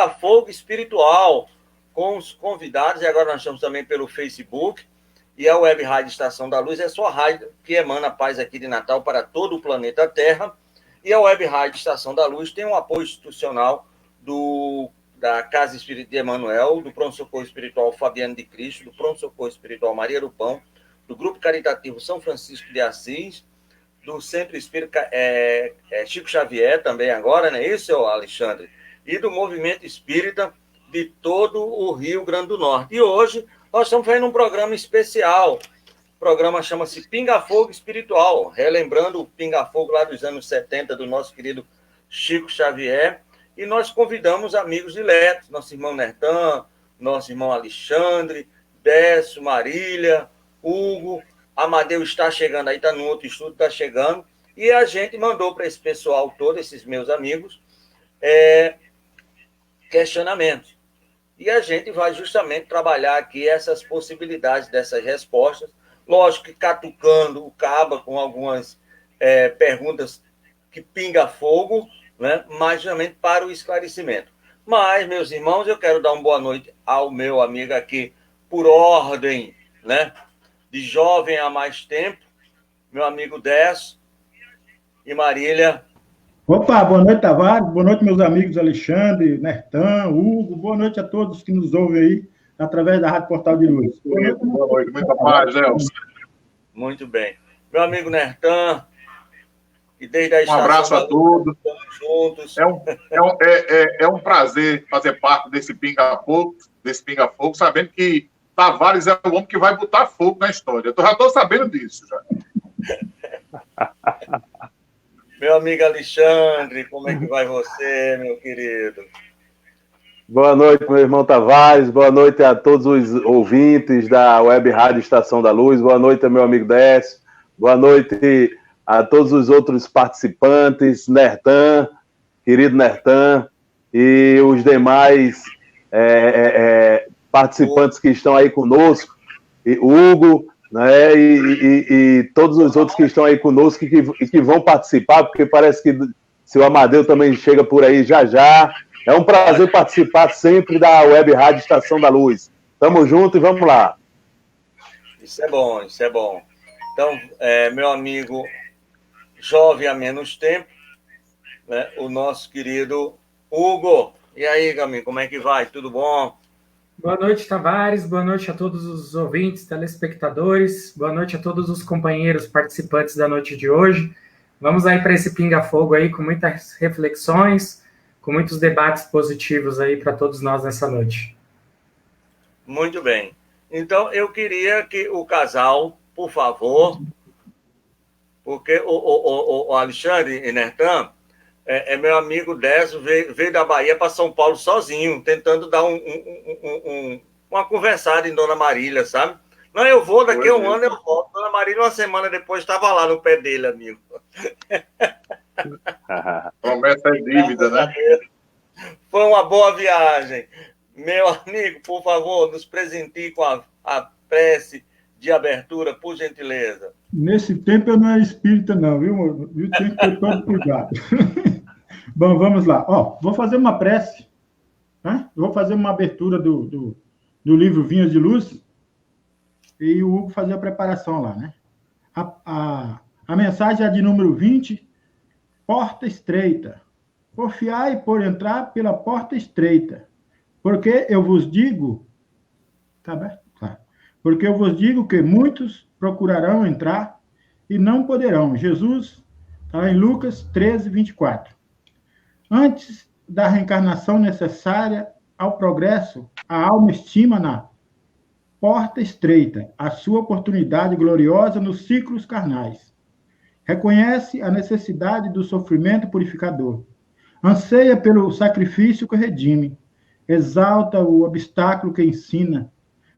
Fogo Espiritual, com os convidados, e agora nós estamos também pelo Facebook, e a Web Rádio Estação da Luz é sua rádio que emana paz aqui de Natal para todo o planeta Terra, e a Web Rádio Estação da Luz tem um apoio institucional da Casa Espírita de Emanuel, do Pronto Socorro Espiritual Fabiano de Cristo, do Pronto Socorro Espiritual Maria do Pão, do Grupo Caritativo São Francisco de Assis, do Centro Espírita Chico Xavier também agora, não é isso, Alexandre? E do Movimento Espírita de todo o Rio Grande do Norte. E hoje nós estamos fazendo um programa especial. O programa chama-se Pinga Fogo Espiritual, relembrando o Pinga Fogo lá dos anos 70 do nosso querido Chico Xavier. E nós convidamos amigos diletos, nosso irmão Nertan, nosso irmão Alexandre, Décio, Marília, Hugo, Amadeu está chegando aí, está no outro estúdio, está chegando. E a gente mandou para esse pessoal todo, esses meus amigos, questionamentos. E a gente vai justamente trabalhar aqui essas possibilidades dessas respostas, lógico que catucando o caba com algumas perguntas que pinga fogo, né? Mas justamente para o esclarecimento. Mas, meus irmãos, eu quero dar uma boa noite ao meu amigo aqui, por ordem, né? De jovem há mais tempo, meu amigo Décio e Marília. Opa, boa noite, Tavares, boa noite, meus amigos Alexandre, Nertan, Hugo, boa noite a todos que nos ouvem aí, através da Rádio Portal de Luz. Boa noite, muita paz, Nelson. Muito bem. Meu amigo Nertan, e desde a um abraço a todos. Juntos. É um prazer fazer parte desse Pinga-Fogo, sabendo que Tavares é o homem que vai botar fogo na história. Eu já estou sabendo disso, já. Meu amigo Alexandre, como é que vai você, meu querido? Boa noite, meu irmão Tavares. Boa noite a todos os ouvintes da Web Rádio Estação da Luz. Boa noite ao meu amigo Décio. Boa noite a todos os outros participantes, Nertan, querido Nertan, e os demais participantes que estão aí conosco, e Hugo, né, e todos os outros que estão aí conosco e que vão participar, porque parece que se o Amadeu também chega por aí já. É um prazer participar sempre da Web Rádio Estação da Luz. Tamo junto e vamos lá. Isso é bom, isso é bom. Então, meu amigo jovem há menos tempo, né, o nosso querido Hugo. E aí, Gaminho, como é que vai? Tudo bom? Boa noite, Tavares. Boa noite a todos os ouvintes, telespectadores. Boa noite a todos os companheiros participantes da noite de hoje. Vamos aí para esse pinga-fogo aí com muitas reflexões, com muitos debates positivos aí para todos nós nessa noite. Muito bem. Então, eu queria que o casal, por favor, porque o Alexandre e Nertan meu amigo Décio, veio da Bahia para São Paulo sozinho, tentando dar uma conversada em Dona Marília, sabe? Não, eu vou, daqui a um ano eu volto. Dona Marília, uma semana depois, estava lá no pé dele, amigo. Promessa é dívida, né? Foi uma boa viagem. Meu amigo, por favor, nos presenteie com a prece de abertura, por gentileza. Nesse tempo eu não era espírita, não, viu? Tem que ter todo cuidado. Bom, vamos lá. Vou fazer uma prece, né? Vou fazer uma abertura do livro Vinhas de Luz e o Hugo fazer a preparação lá, né? A mensagem é de número 20, porta estreita. Porfiai por entrar pela porta estreita, porque eu vos digo... Tá aberto? Claro. Porque eu vos digo que muitos procurarão entrar e não poderão. Jesus está em Lucas 13, 24. Antes da reencarnação necessária ao progresso, a alma estima na porta estreita a sua oportunidade gloriosa nos ciclos carnais. Reconhece a necessidade do sofrimento purificador. Anseia pelo sacrifício que redime. Exalta o obstáculo que ensina.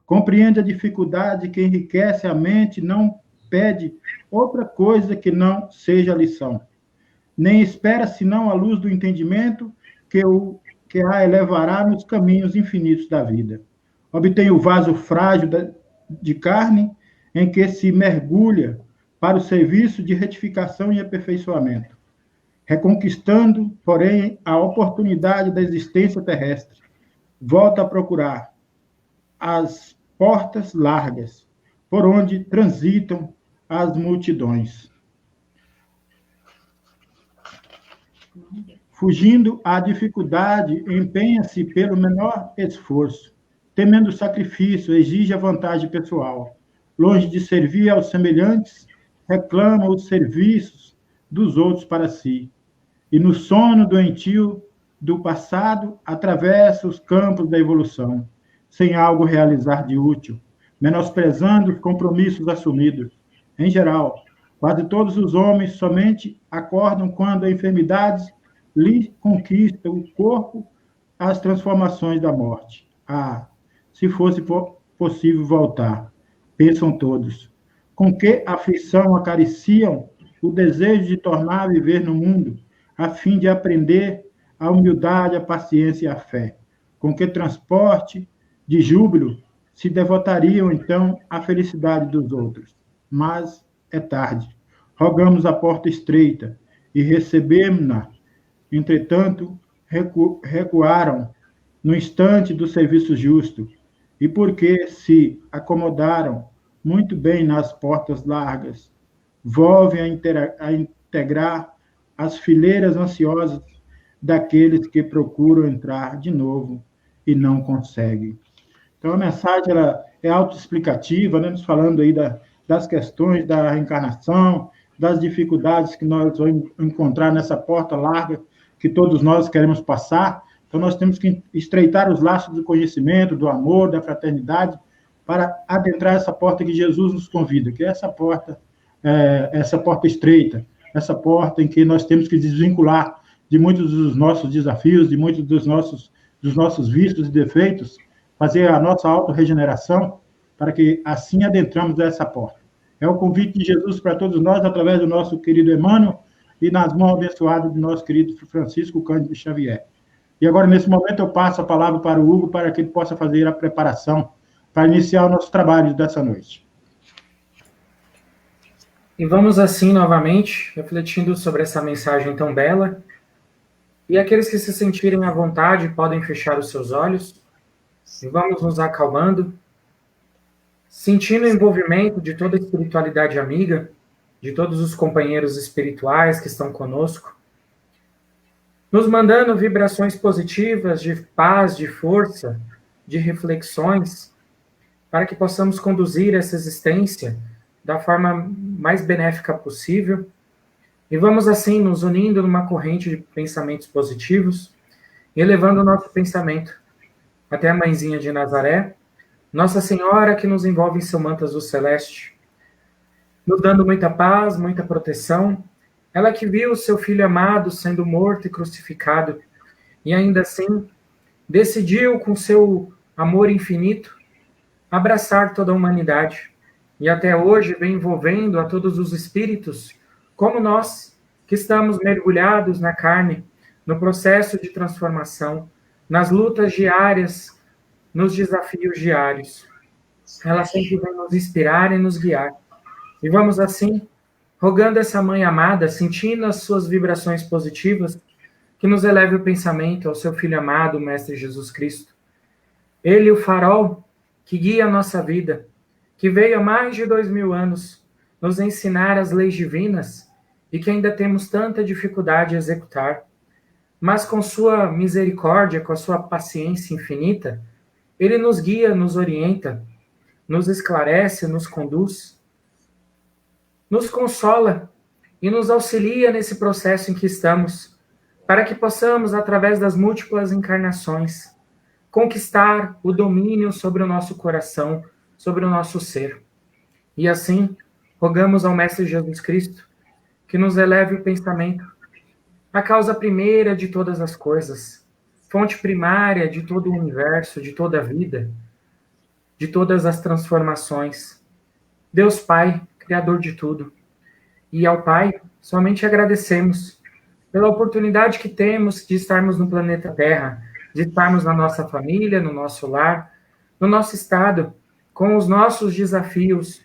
Compreende a dificuldade que enriquece a mente, não pede outra coisa que não seja lição. Nem espera senão a luz do entendimento que a elevará nos caminhos infinitos da vida. Obtém o vaso frágil de carne em que se mergulha para o serviço de retificação e aperfeiçoamento. reconquistando, porém, a oportunidade da existência terrestre. Volta a procurar as portas largas, por onde transitam as multidões. Fugindo à dificuldade, empenha-se pelo menor esforço. Temendo o sacrifício, exige a vantagem pessoal. Longe de servir aos semelhantes, reclama os serviços dos outros para si. E no sono doentio do passado, atravessa os campos da evolução, sem algo realizar de útil, menosprezando os compromissos assumidos. Em geral, quase todos os homens somente acordam quando a enfermidade lhe conquista o corpo, as transformações da morte. Ah, se fosse possível voltar, pensam todos. Com que aflição acariciam o desejo de tornar a viver no mundo, a fim de aprender a humildade, a paciência e a fé. Com que transporte de júbilo se devotariam, então, à felicidade dos outros. Mas é tarde. Rogamos a porta estreita e recebemos-na. Entretanto, recuaram no instante do serviço justo, e porque se acomodaram muito bem nas portas largas, volvem a integrar as fileiras ansiosas daqueles que procuram entrar de novo e não conseguem. Então, a mensagem ela é autoexplicativa, né? Nos falando aí das questões da reencarnação, das dificuldades que nós vamos encontrar nessa porta larga que todos nós queremos passar. Então, nós temos que estreitar os laços do conhecimento, do amor, da fraternidade, para adentrar essa porta que Jesus nos convida, que é essa porta estreita, essa porta em que nós temos que desvincular de muitos dos nossos desafios, de muitos dos nossos vícios e defeitos, fazer a nossa autorregeneração, para que assim adentramos essa porta. É o convite de Jesus para todos nós, através do nosso querido Emmanuel, e nas mãos abençoadas do nosso querido Francisco Cândido Xavier. E agora, nesse momento, eu passo a palavra para o Hugo, para que ele possa fazer a preparação para iniciar o nosso trabalho dessa noite. E vamos assim, novamente, refletindo sobre essa mensagem tão bela. E aqueles que se sentirem à vontade podem fechar os seus olhos. E vamos nos acalmando, sentindo o envolvimento de toda a espiritualidade amiga, de todos os companheiros espirituais que estão conosco, nos mandando vibrações positivas de paz, de força, de reflexões, para que possamos conduzir essa existência da forma mais benéfica possível. E vamos assim nos unindo numa corrente de pensamentos positivos, elevando o nosso pensamento até a Mãezinha de Nazaré, Nossa Senhora que nos envolve em seu manto azul celeste, nos dando muita paz, muita proteção. Ela que viu o seu filho amado sendo morto e crucificado, e ainda assim decidiu, com seu amor infinito, abraçar toda a humanidade. E até hoje vem envolvendo a todos os espíritos, como nós, que estamos mergulhados na carne, no processo de transformação, nas lutas diárias, nos desafios diários. Ela sempre vai nos inspirar e nos guiar. E vamos assim, rogando essa Mãe amada, sentindo as suas vibrações positivas, que nos eleve o pensamento ao seu Filho amado, o Mestre Jesus Cristo. Ele, o farol que guia a nossa vida, que veio há mais de 2000 anos nos ensinar as leis divinas e que ainda temos tanta dificuldade em executar. Mas com sua misericórdia, com a sua paciência infinita, ele nos guia, nos orienta, nos esclarece, nos conduz, nos consola e nos auxilia nesse processo em que estamos, para que possamos, através das múltiplas encarnações, conquistar o domínio sobre o nosso coração, sobre o nosso ser. E assim, rogamos ao Mestre Jesus Cristo que nos eleve o pensamento, a causa primeira de todas as coisas, fonte primária de todo o universo, de toda a vida, de todas as transformações. Deus Pai, Criador de tudo. E ao Pai, somente agradecemos pela oportunidade que temos de estarmos no planeta Terra, de estarmos na nossa família, no nosso lar, no nosso estado, com os nossos desafios,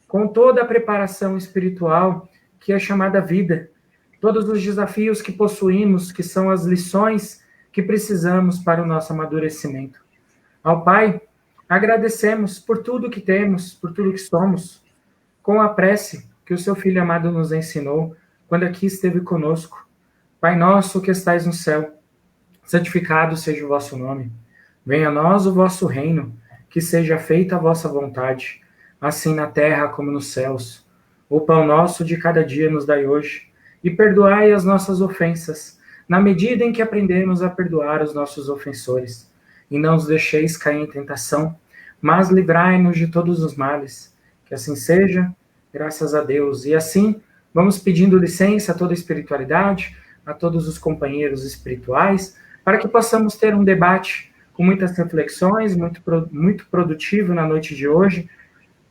com toda a preparação espiritual que é chamada vida, todos os desafios que possuímos, que são as lições que precisamos para o nosso amadurecimento. Ao Pai, agradecemos por tudo que temos, por tudo que somos, com a prece que o seu Filho amado nos ensinou quando aqui esteve conosco. Pai nosso que estais no céu, santificado seja o vosso nome. Venha a nós o vosso reino, que seja feita a vossa vontade, assim na terra como nos céus. O pão nosso de cada dia nos dai hoje, e perdoai as nossas ofensas, na medida em que aprendemos a perdoar os nossos ofensores. E não os deixeis cair em tentação, mas livrai-nos de todos os males. Que assim seja, graças a Deus. E assim, vamos pedindo licença a toda a espiritualidade, a todos os companheiros espirituais, para que possamos ter um debate com muitas reflexões, muito produtivo na noite de hoje,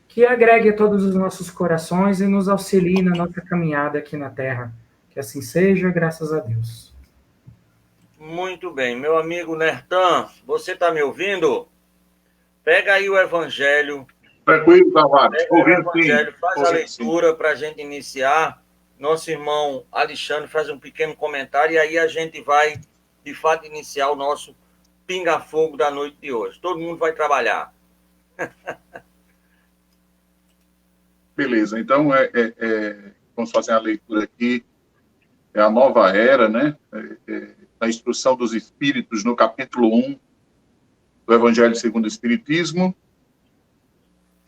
que agregue a todos os nossos corações e nos auxilie na nossa caminhada aqui na Terra. Que assim seja, graças a Deus. Muito bem. Meu amigo Nertan, você está me ouvindo? Pega aí o Evangelho. Tranquilo, Tavares. Pega o Evangelho, faz a leitura para a gente iniciar. Nosso irmão Alexandre faz um pequeno comentário e aí a gente vai, de fato, iniciar o nosso pinga-fogo da noite de hoje. Todo mundo vai trabalhar. Beleza, então vamos fazer a leitura aqui. É a nova era, né? Da instrução dos Espíritos, no capítulo 1 do Evangelho segundo o Espiritismo.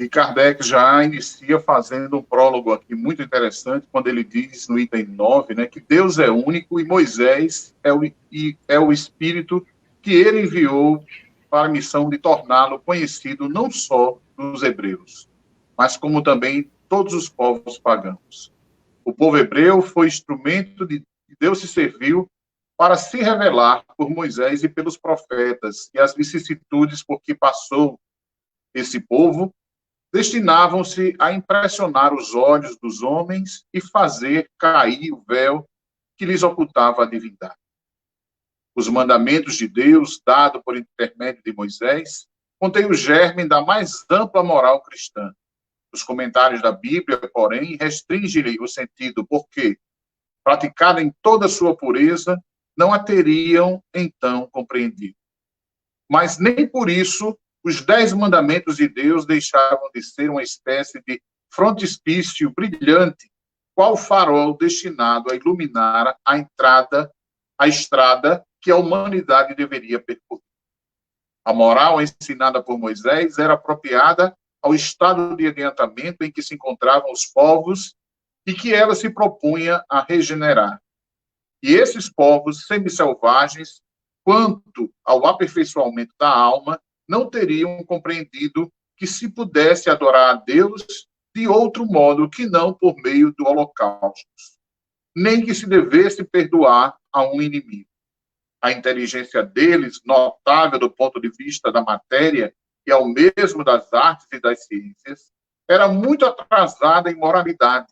E Kardec já inicia fazendo um prólogo aqui muito interessante, quando ele diz no item 9, né, que Deus é único e Moisés é o Espírito que ele enviou para a missão de torná-lo conhecido não só dos hebreus, mas como também todos os povos pagãos. O povo hebreu foi instrumento de Deus se serviu para se revelar por Moisés e pelos profetas, e as vicissitudes por que passou esse povo destinavam-se a impressionar os olhos dos homens e fazer cair o véu que lhes ocultava a divindade. Os mandamentos de Deus, dados por intermédio de Moisés, contêm o germe da mais ampla moral cristã. Os comentários da Bíblia, porém, restringem-lhe o sentido, porque, praticada em toda a sua pureza, não a teriam, então, compreendido. Mas nem por isso os 10 mandamentos de Deus deixavam de ser uma espécie de frontispício brilhante, qual farol destinado a iluminar a estrada que a humanidade deveria percorrer. A moral ensinada por Moisés era apropriada ao estado de adiantamento em que se encontravam os povos e que ela se propunha a regenerar. E esses povos semi-selvagens, quanto ao aperfeiçoamento da alma, não teriam compreendido que se pudesse adorar a Deus de outro modo que não por meio do holocausto, nem que se devesse perdoar a um inimigo. A inteligência deles, notável do ponto de vista da matéria e ao mesmo das artes e das ciências, era muito atrasada em moralidade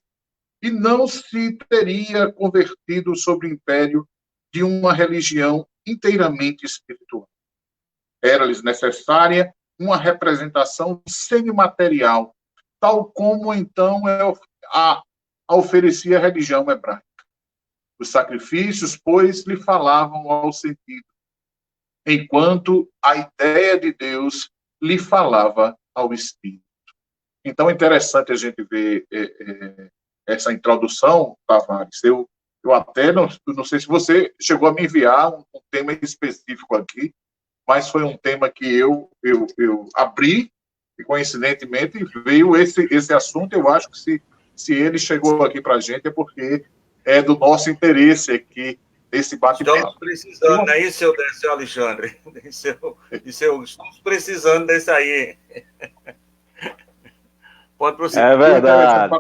e não se teria convertido sob o império de uma religião inteiramente espiritual. Era-lhes necessária uma representação semimaterial, tal como então a oferecia a religião hebraica. Os sacrifícios, pois, lhe falavam ao sentido, enquanto a ideia de Deus lhe falava ao espírito. Então é interessante a gente ver essa introdução, Tavares. Eu até não sei se você chegou a me enviar um tema específico aqui, mas foi um tema que eu abri e, coincidentemente, veio esse assunto. Eu acho que se ele chegou aqui para a gente é porque é do nosso interesse aqui, esse bate-papo. Estamos precisando, não é isso, seu Alexandre? Estamos precisando desse aí. Pode prosseguir. É verdade.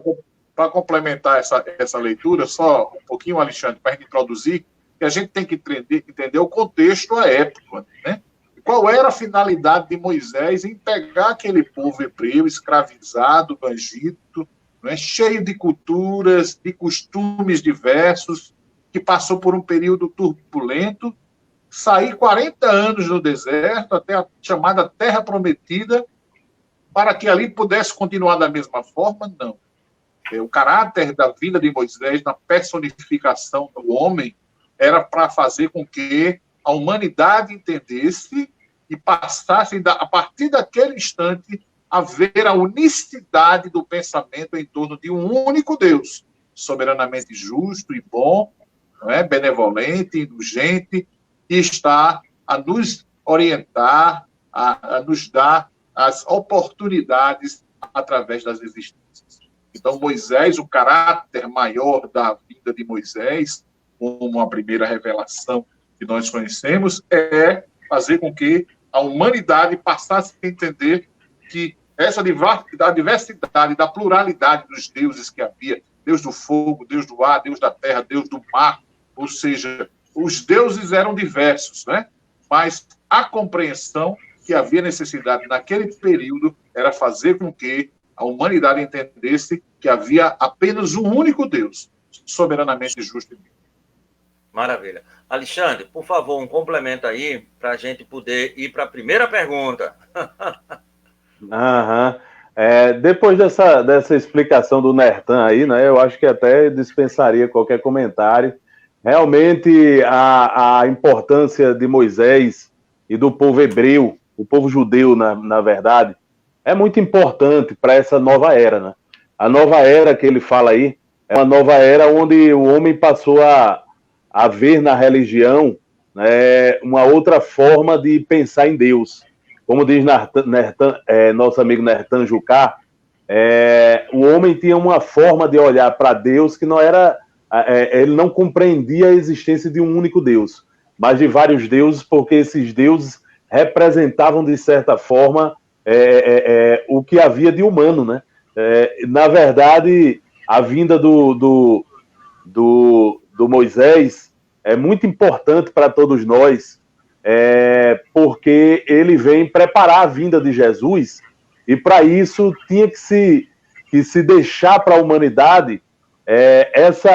Para complementar essa leitura, só um pouquinho, Alexandre, para a gente introduzir, que a gente tem que entender o contexto épico, né? Qual era a finalidade de Moisés em pegar aquele povo hebreu escravizado no Egito, né, cheio de culturas, de costumes diversos, que passou por um período turbulento, sair 40 anos no deserto, até a chamada Terra Prometida, para que ali pudesse continuar da mesma forma? Não. O caráter da vida de Moisés, na personificação do homem, era para fazer com que a humanidade entendesse e passasse, a partir daquele instante, a ver a unicidade do pensamento em torno de um único Deus, soberanamente justo e bom, não é? Benevolente, indulgente, e está a nos orientar, a nos dar as oportunidades através das existências. Então, Moisés, o caráter maior da vida de Moisés, como a primeira revelação que nós conhecemos, é fazer com que a humanidade passasse a entender que essa diversidade, da pluralidade dos deuses que havia, Deus do fogo, Deus do ar, Deus da terra, Deus do mar, ou seja, os deuses eram diversos, né? Mas a compreensão que havia necessidade naquele período era fazer com que a humanidade entendesse que havia apenas um único Deus, soberanamente justo e bom. Maravilha. Alexandre, por favor, um complemento aí para a gente poder ir para a primeira pergunta. Depois dessa explicação do Nertan aí, né, eu acho que até dispensaria qualquer comentário. Realmente, a importância de Moisés e do povo hebreu, o povo judeu, na verdade, é muito importante para essa nova era, né? A nova era que ele fala aí é uma nova era onde o homem passou a ver na religião, né, uma outra forma de pensar em Deus. Como diz nosso amigo Nertan Jucá, o homem tinha uma forma de olhar para Deus que não era... ele não compreendia a existência de um único Deus, mas de vários deuses, porque esses deuses representavam, de certa forma, o que havia de humano, né? Na verdade, a vinda do Moisés é muito importante para todos nós, porque ele vem preparar a vinda de Jesus, e para isso tinha que se deixar para a humanidade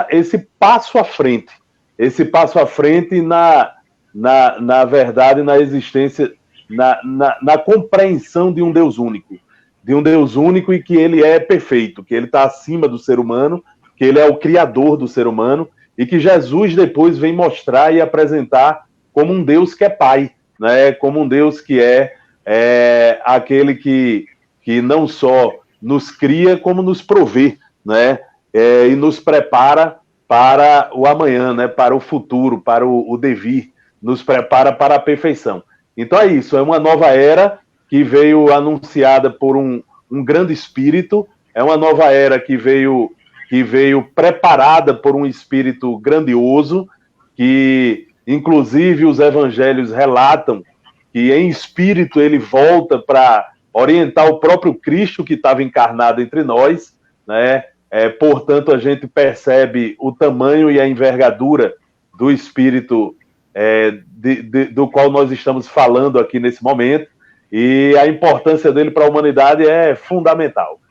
esse passo à frente. Esse passo à frente, na verdade, na existência, na compreensão de um Deus único. De um Deus único e que ele é perfeito, que ele está acima do ser humano, que ele é o criador do ser humano, e que Jesus depois vem mostrar e apresentar como um Deus que é Pai, né? Como um Deus que é aquele que não só nos cria, como nos provê, né? E nos prepara para o amanhã, né? Para o futuro, para o devir, nos prepara para a perfeição. Então é isso, é uma nova era que veio anunciada por um grande espírito, é uma nova era que veio preparada por um espírito grandioso, que inclusive os evangelhos relatam que em espírito ele volta para orientar o próprio Cristo que estava encarnado entre nós, né? Portanto, a gente percebe o tamanho e a envergadura do espírito do qual nós estamos falando aqui nesse momento, e a importância dele para a humanidade é fundamental.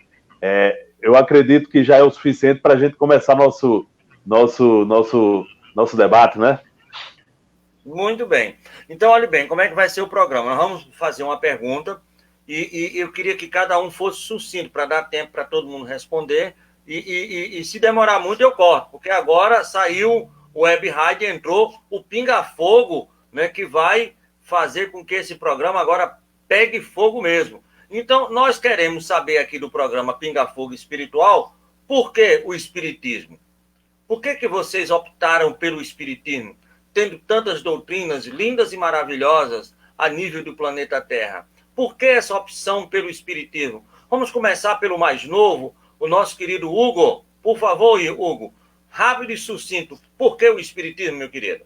Eu acredito que já é o suficiente para a gente começar nosso debate, né? Muito bem. Então, olhe bem, como é que vai ser o programa? Nós vamos fazer uma pergunta e eu queria que cada um fosse sucinto para dar tempo para todo mundo responder e se demorar muito eu corto, porque agora saiu o Web Rádio, entrou o Pinga Fogo, né, que vai fazer com que esse programa agora pegue fogo mesmo. Então, nós queremos saber aqui do programa Pinga Fogo Espiritual, por que o Espiritismo? Por que vocês optaram pelo Espiritismo, tendo tantas doutrinas lindas e maravilhosas a nível do planeta Terra? Por que essa opção pelo Espiritismo? Vamos começar pelo mais novo, o nosso querido Hugo. Por favor, Hugo, rápido e sucinto, por que o Espiritismo, meu querido?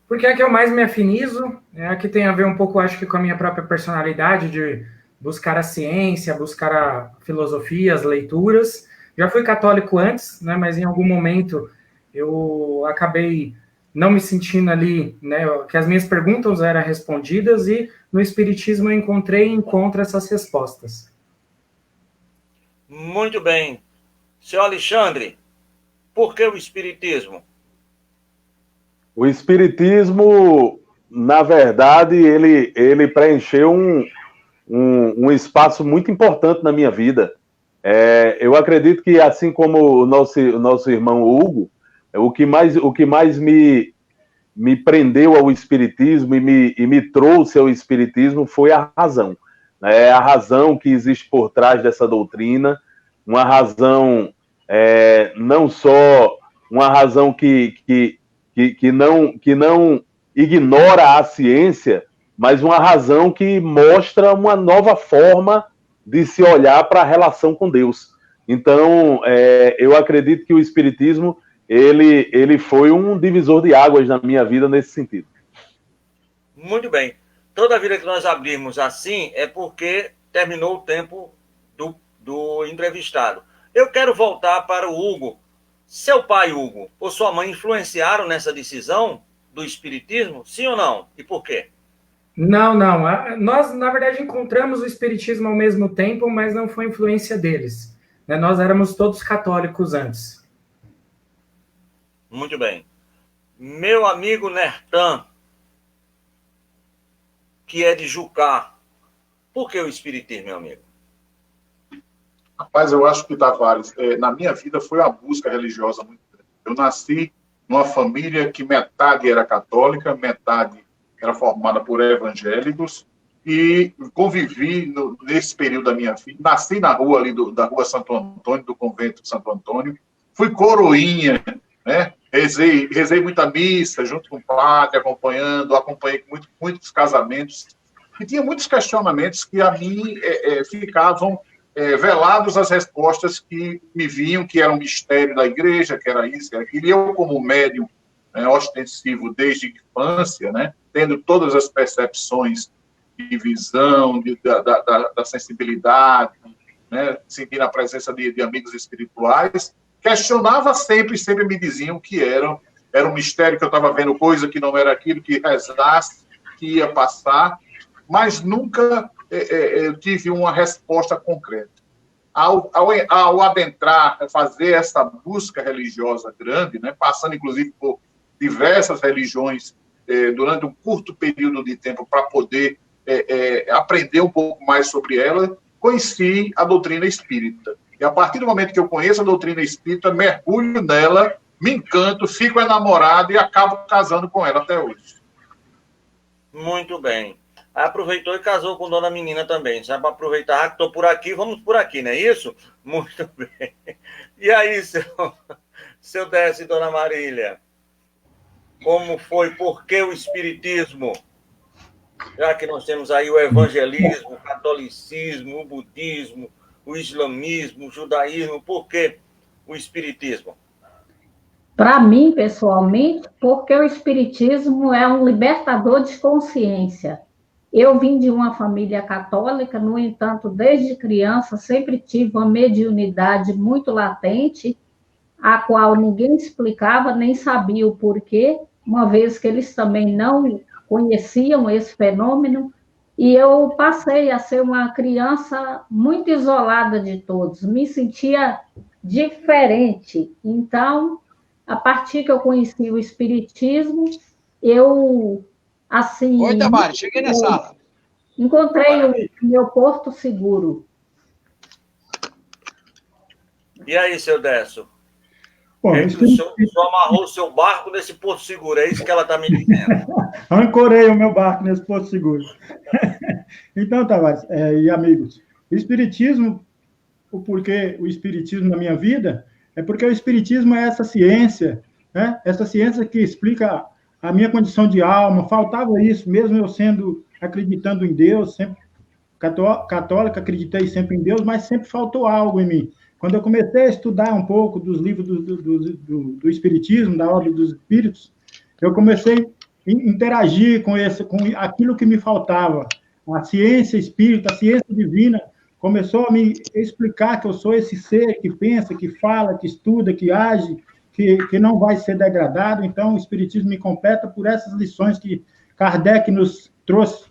Porque é a que eu mais me afinizo, é a que tem a ver um pouco, acho que, com a minha própria personalidade, de buscar a ciência, buscar a filosofia, as leituras. Já fui católico antes, né, mas em algum momento eu acabei não me sentindo ali, né, que as minhas perguntas eram respondidas, e no Espiritismo eu encontro essas respostas. Muito bem. Senhor Alexandre, por que o Espiritismo? O Espiritismo, na verdade, ele preencheu um espaço muito importante na minha vida. Eu acredito que, assim como o nosso irmão Hugo, o que mais me prendeu ao Espiritismo e me trouxe ao Espiritismo foi a razão. A razão que existe por trás dessa doutrina, uma razão não só uma razão que não ignora a ciência, mas uma razão que mostra uma nova forma de se olhar para a relação com Deus. Então, eu acredito que o Espiritismo ele foi um divisor de águas na minha vida nesse sentido. Muito bem. Toda vida que nós abrimos assim é porque terminou o tempo do entrevistado. Eu quero voltar para o Hugo. Seu pai, Hugo, ou sua mãe influenciaram nessa decisão do Espiritismo? Sim ou não? E por quê? Não. Nós, na verdade, encontramos o Espiritismo ao mesmo tempo, mas não foi influência deles. Nós éramos todos católicos antes. Muito bem. Meu amigo Nertan, que é de Jucá, por que o Espiritismo, meu amigo? Rapaz, eu acho que, Tavares, na minha vida foi uma busca religiosa muito grande. Eu nasci numa família que metade era católica, metade era formada por evangélicos, e convivi nesse período da minha vida. Nasci na rua ali da Rua Santo Antônio, do convento de Santo Antônio, fui coroinha, né? Rezei muita missa junto com o padre, acompanhei muitos casamentos, e tinha muitos questionamentos que a mim ficavam velados as respostas que me vinham, que era um mistério da igreja, que era isso, que era aquilo. E eu, como médium ostensivo desde a infância, né, tendo todas as percepções de visão, da sensibilidade, né, sentindo a presença de amigos espirituais, questionava sempre me diziam que era um mistério, que eu estava vendo coisa que não era aquilo, que rezasse, que ia passar, mas nunca eu tive uma resposta concreta. Ao adentrar, fazer essa busca religiosa grande, né, passando inclusive por diversas religiões durante um curto período de tempo para poder aprender um pouco mais sobre ela, conheci a doutrina espírita. E a partir do momento que eu conheço a doutrina espírita, mergulho nela, me encanto, fico enamorado e acabo casando com ela até hoje. Muito bem. Aproveitou e casou com Dona Menina também. Já para aproveitar que estou por aqui, vamos por aqui, não é isso? Muito bem. E aí, seu Décio e Dona Marília? Como foi? Por que o Espiritismo? Já que nós temos aí o evangelismo, o catolicismo, o budismo, o islamismo, o judaísmo, por que o Espiritismo? Para mim, pessoalmente, porque o Espiritismo é um libertador de consciência. Eu vim de uma família católica, no entanto, desde criança, sempre tive uma mediunidade muito latente, a qual ninguém explicava, nem sabia o porquê, uma vez que eles também não conheciam esse fenômeno, e eu passei a ser uma criança muito isolada de todos, me sentia diferente. Então, a partir que eu conheci o Espiritismo, eu, assim... Oi, Tamara, cheguei na sala. Encontrei o meu porto seguro. E aí, seu Décio? Bom, O senhor amarrou o seu barco nesse porto seguro, é isso que ela está me dizendo. Ancorei o meu barco nesse porto seguro. Então, Tavares e amigos, o Espiritismo, o porquê o Espiritismo na minha vida, é porque o Espiritismo é essa ciência, né? Essa ciência que explica a minha condição de alma. Faltava isso, mesmo eu acreditando em Deus, sempre católica, acreditei sempre em Deus, mas sempre faltou algo em mim. Quando eu comecei a estudar um pouco dos livros do Espiritismo, da obra dos Espíritos, eu comecei a interagir com aquilo que me faltava. A ciência espírita, a ciência divina, começou a me explicar que eu sou esse ser que pensa, que fala, que estuda, que age, que não vai ser degradado. Então, o Espiritismo me completa por essas lições que Kardec nos trouxe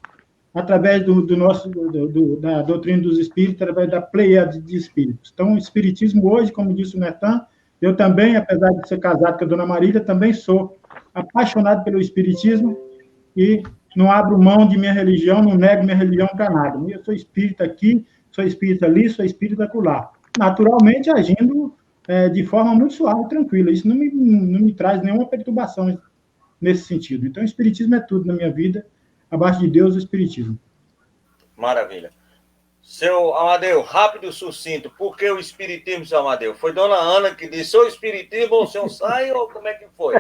através da doutrina dos espíritos, através da pleiade de espíritos. Então, o Espiritismo hoje, como disse o Nertan, eu também, apesar de ser casado com a Dona Marília, também sou apaixonado pelo Espiritismo e não abro mão de minha religião, não nego minha religião para nada. Eu sou espírita aqui, sou espírita ali, sou espírita acolá. naturalmente agindo de forma muito suave e tranquila. Isso não me traz nenhuma perturbação nesse sentido. Então, o Espiritismo é tudo na minha vida. Abaixo de Deus, o Espiritismo. Maravilha. Seu Amadeu, rápido e sucinto, por que o Espiritismo, seu Amadeu? Foi Dona Ana que disse, ou Espiritismo ou o senhor sai, ou como é que foi?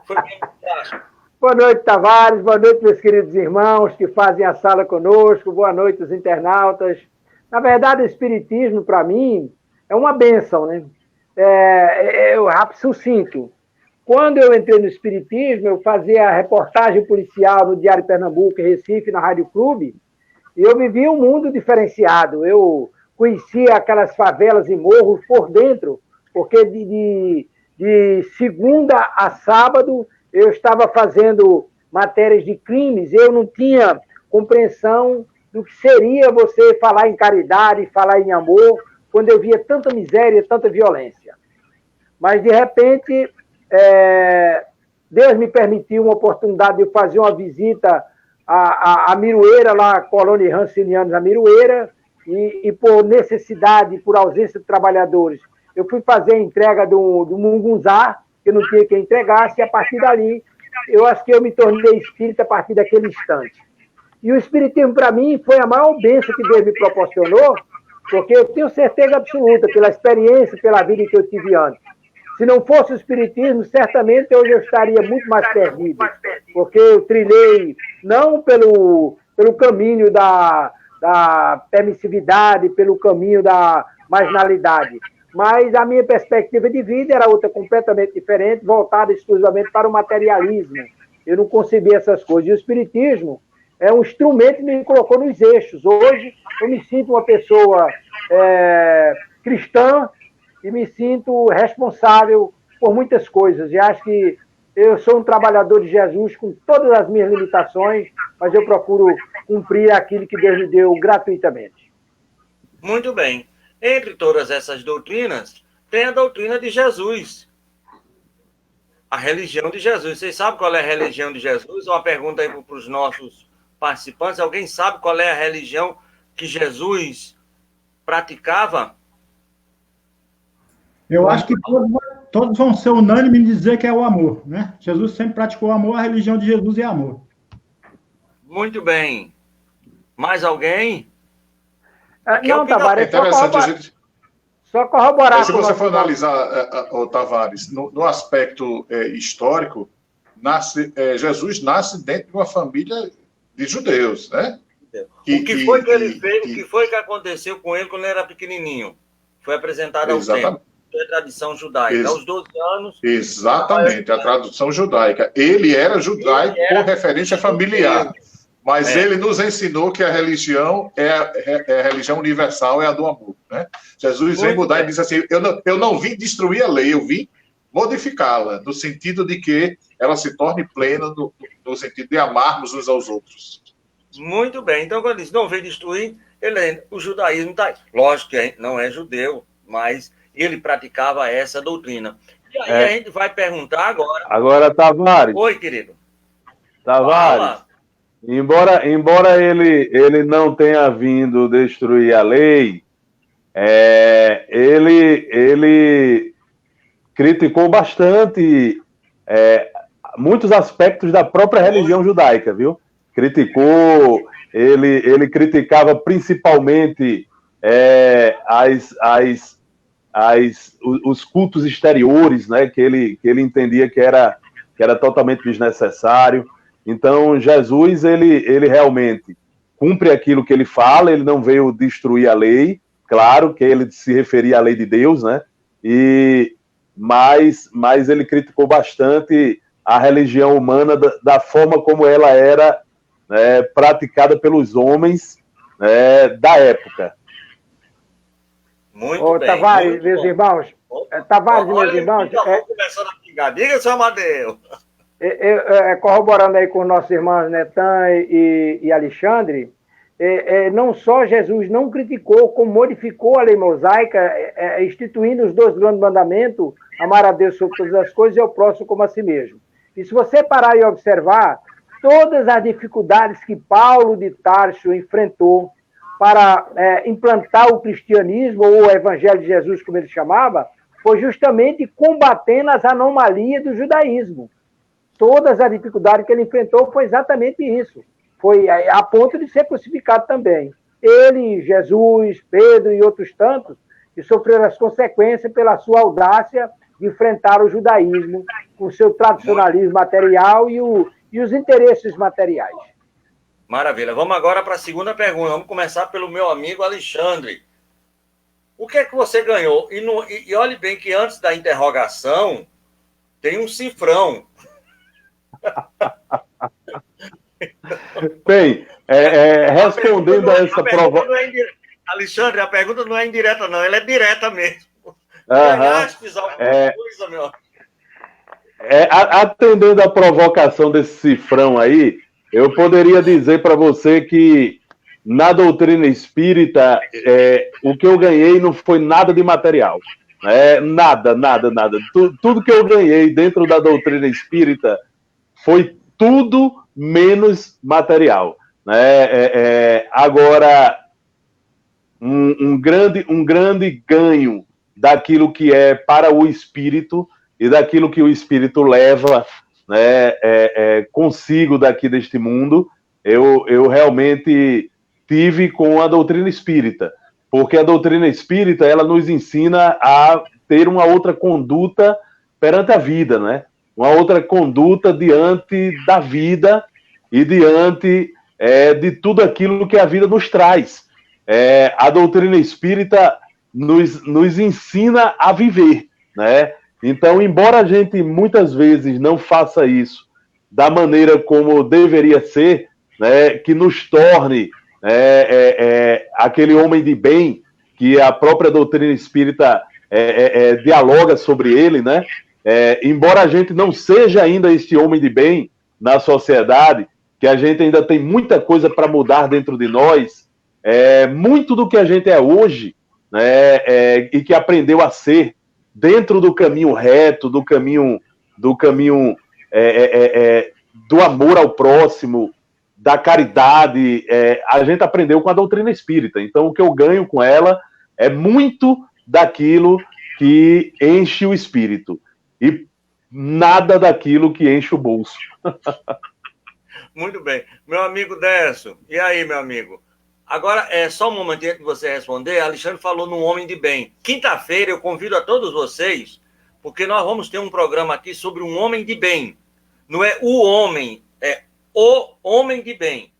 Foi bem fácil. Boa noite, Tavares. Boa noite, meus queridos irmãos que fazem a sala conosco. Boa noite, os internautas. Na verdade, o Espiritismo, para mim, é uma bênção, né? Rápido, sucinto. Quando eu entrei no Espiritismo, eu fazia reportagem policial no Diário Pernambuco, em Recife, na Rádio Clube, e eu vivia um mundo diferenciado. Eu conhecia aquelas favelas e morros por dentro, porque de segunda a sábado eu estava fazendo matérias de crimes, eu não tinha compreensão do que seria você falar em caridade, falar em amor, quando eu via tanta miséria, tanta violência. Mas, de repente, Deus me permitiu uma oportunidade de fazer uma visita à Miroeira, lá a colônia Rancinianos, na Miroeira, e por necessidade, por ausência de trabalhadores, eu fui fazer a entrega do Mungunzá, que eu não tinha quem entregasse, e a partir dali, eu acho que eu me tornei espírita a partir daquele instante. E o Espiritismo, para mim, foi a maior bênção que Deus me proporcionou, porque eu tenho certeza absoluta, pela experiência, pela vida que eu tive antes. Se não fosse o Espiritismo, certamente hoje eu estaria muito mais perdido, porque eu trilhei não pelo caminho da permissividade, pelo caminho da marginalidade, mas a minha perspectiva de vida era outra, completamente diferente, voltada exclusivamente para o materialismo. Eu não concebia essas coisas. E o Espiritismo é um instrumento que me colocou nos eixos. Hoje eu me sinto uma pessoa cristã, e me sinto responsável por muitas coisas. E acho que eu sou um trabalhador de Jesus com todas as minhas limitações, mas eu procuro cumprir aquilo que Deus me deu gratuitamente. Muito bem. Entre todas essas doutrinas, tem a doutrina de Jesus. A religião de Jesus. Vocês sabem qual é a religião de Jesus? Uma pergunta aí para os nossos participantes. Alguém sabe qual é a religião que Jesus praticava? Eu acho que todos vão ser unânimes em dizer que é o amor, né? Jesus sempre praticou amor, a religião de Jesus é amor. Muito bem. Mais alguém? Não, Tavares, é interessante só corroborar. Se você for analisar, Tavares, no aspecto histórico, Jesus nasce dentro de uma família de judeus, né? O que foi que ele fez? O que foi que aconteceu com ele quando ele era pequenininho? Foi apresentado ao templo. É a tradição judaica. Aos 12 anos... Exatamente, a tradição judaica. Ele era judaico por referência familiar, mas ele nos ensinou que a religião é a religião universal, é a do amor. Né? Jesus vem mudar e diz assim, eu não vim destruir a lei, eu vim modificá-la, no sentido de que ela se torne plena, no sentido de amarmos uns aos outros. Muito bem. Então, quando ele diz não veio destruir, o judaísmo está... Lógico que não é judeu, mas... ele praticava essa doutrina. E aí a gente vai perguntar agora... Agora, Tavares... Oi, querido. Tavares, embora ele não tenha vindo destruir a lei, ele criticou bastante muitos aspectos da própria religião judaica, viu? Ele criticava principalmente os cultos exteriores, né, que ele entendia que era totalmente desnecessário. Então, Jesus, ele realmente cumpre aquilo que ele fala, ele não veio destruir a lei, claro que ele se referia à lei de Deus, né, mas ele criticou bastante a religião humana da forma como ela era praticada pelos homens da época. Muito bem. Tavares, meus irmãos. Tavares, meus irmãos. Começando a pingar. Diga, seu Amadeu. Corroborando aí com os nossos irmãos Netan e Alexandre, não só Jesus não criticou, como modificou a lei mosaica, instituindo os 2 grandes mandamentos, amar a Deus sobre todas as coisas e ao próximo como a si mesmo. E se você parar e observar, todas as dificuldades que Paulo de Tarso enfrentou para implantar o cristianismo, ou o evangelho de Jesus, como ele chamava, foi justamente combatendo as anomalias do judaísmo. Todas as dificuldades que ele enfrentou foi exatamente isso. Foi a ponto de ser crucificado também. Ele, Jesus, Pedro e outros tantos, que sofreram as consequências pela sua audácia de enfrentar o judaísmo com seu tradicionalismo material e os interesses materiais. Maravilha. Vamos agora para a segunda pergunta. Vamos começar pelo meu amigo Alexandre. O que é que você ganhou? E olhe bem que antes da interrogação tem um cifrão. Bem, respondendo a essa provocação... Alexandre, a pergunta não é indireta, não. Ela é direta mesmo. Ganhastes alguma coisa, meu? Atendendo a provocação desse cifrão aí, eu poderia dizer para você que na doutrina espírita, o que eu ganhei não foi nada de material. Nada. Tudo que eu ganhei dentro da doutrina espírita foi tudo menos material. Agora, um grande ganho daquilo que é para o espírito e daquilo que o espírito leva consigo daqui deste mundo, eu realmente tive com a doutrina espírita, porque a doutrina espírita ela nos ensina a ter uma outra conduta perante a vida, né? Uma outra conduta diante da vida e diante de tudo aquilo que a vida nos traz. A doutrina espírita nos ensina a viver, né? Então, embora a gente muitas vezes não faça isso da maneira como deveria ser, né, que nos torne aquele homem de bem que a própria doutrina espírita dialoga sobre ele, né? Embora a gente não seja ainda este homem de bem na sociedade, que a gente ainda tem muita coisa para mudar dentro de nós, muito do que a gente é hoje, né, e que aprendeu a ser dentro do caminho reto, do caminho do amor ao próximo, da caridade, a gente aprendeu com a doutrina espírita. Então, o que eu ganho com ela é muito daquilo que enche o espírito e nada daquilo que enche o bolso. Muito bem. Meu amigo Décio, e aí, meu amigo? Agora, só um momentinho de você responder. Alexandre falou num homem de bem. Quinta-feira eu convido a todos vocês, porque nós vamos ter um programa aqui sobre um homem de bem. Não é o homem, é o homem de bem.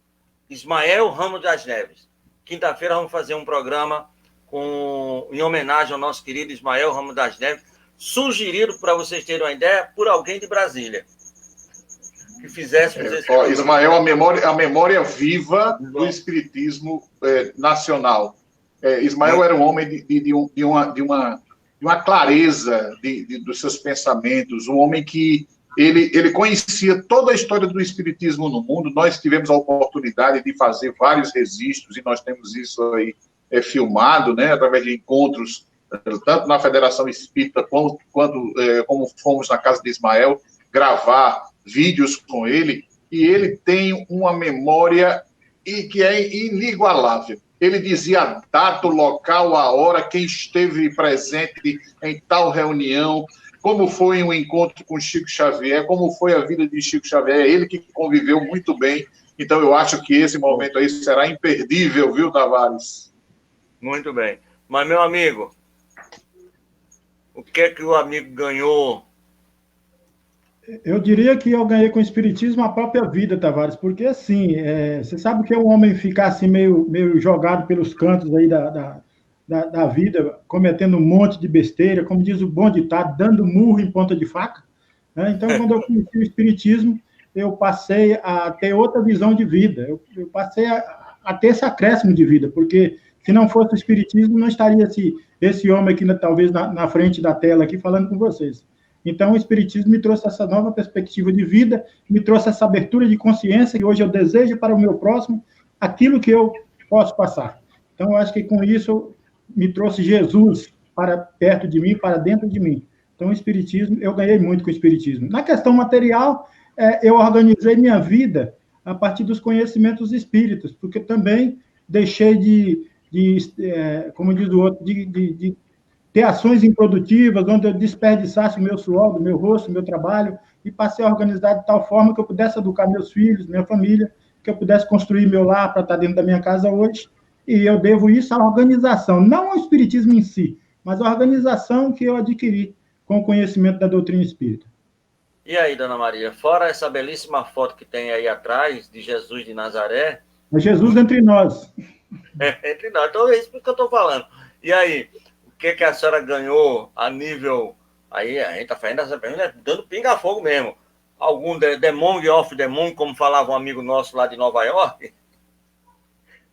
Ismael Ramos das Neves. Quinta-feira vamos fazer um programa em homenagem ao nosso querido Ismael Ramos das Neves, sugerido, para vocês terem uma ideia, por alguém de Brasília. Que fizéssemos esse programa. Ismael, a memória viva do espiritismo nacional. Ismael era um homem de uma clareza dos seus pensamentos, um homem que ele conhecia toda a história do espiritismo no mundo. Nós tivemos a oportunidade de fazer vários registros, e nós temos isso aí filmado, né, através de encontros, tanto na Federação Espírita, como fomos na casa de Ismael, gravar vídeos com ele, e ele tem uma memória que é inigualável. Ele dizia a data, o local, a hora, quem esteve presente em tal reunião, como foi um encontro com Chico Xavier, como foi a vida de Chico Xavier, ele que conviveu muito bem. Então, eu acho que esse momento aí será imperdível, viu, Tavares? Muito bem. Mas, meu amigo, o que é que o amigo ganhou? Eu diria que eu ganhei com o espiritismo a própria vida, Tavares, porque assim, você sabe que o homem ficar assim meio jogado pelos cantos aí da vida, cometendo um monte de besteira, como diz o bom ditado, dando murro em ponta de faca, né? Então, quando eu conheci o espiritismo, eu passei a ter outra visão de vida, eu passei a ter esse acréscimo de vida, porque se não fosse o espiritismo, não estaria esse homem aqui, talvez na frente da tela aqui, falando com vocês. Então, o espiritismo me trouxe essa nova perspectiva de vida, me trouxe essa abertura de consciência, que hoje eu desejo para o meu próximo aquilo que eu posso passar. Então, eu acho que com isso me trouxe Jesus para perto de mim, para dentro de mim. Então, o espiritismo, eu ganhei muito com o espiritismo. Na questão material, eu organizei minha vida a partir dos conhecimentos espíritas, porque também deixei como diz o outro, de ter ações improdutivas, onde eu desperdiçasse o meu suor, do meu rosto, o meu trabalho, e passei a organizar de tal forma que eu pudesse educar meus filhos, minha família, que eu pudesse construir meu lar para estar dentro da minha casa hoje, e eu devo isso à organização, não ao espiritismo em si, mas à organização que eu adquiri com o conhecimento da doutrina espírita. E aí, dona Maria, fora essa belíssima foto que tem aí atrás de Jesus de Nazaré... É Jesus entre nós. Entre nós, então é isso que eu estou falando. E aí, o que a senhora ganhou a nível... Aí a gente está fazendo essa pergunta, dando pinga-fogo mesmo. Algum demônio off demônio, como falava um amigo nosso lá de Nova York?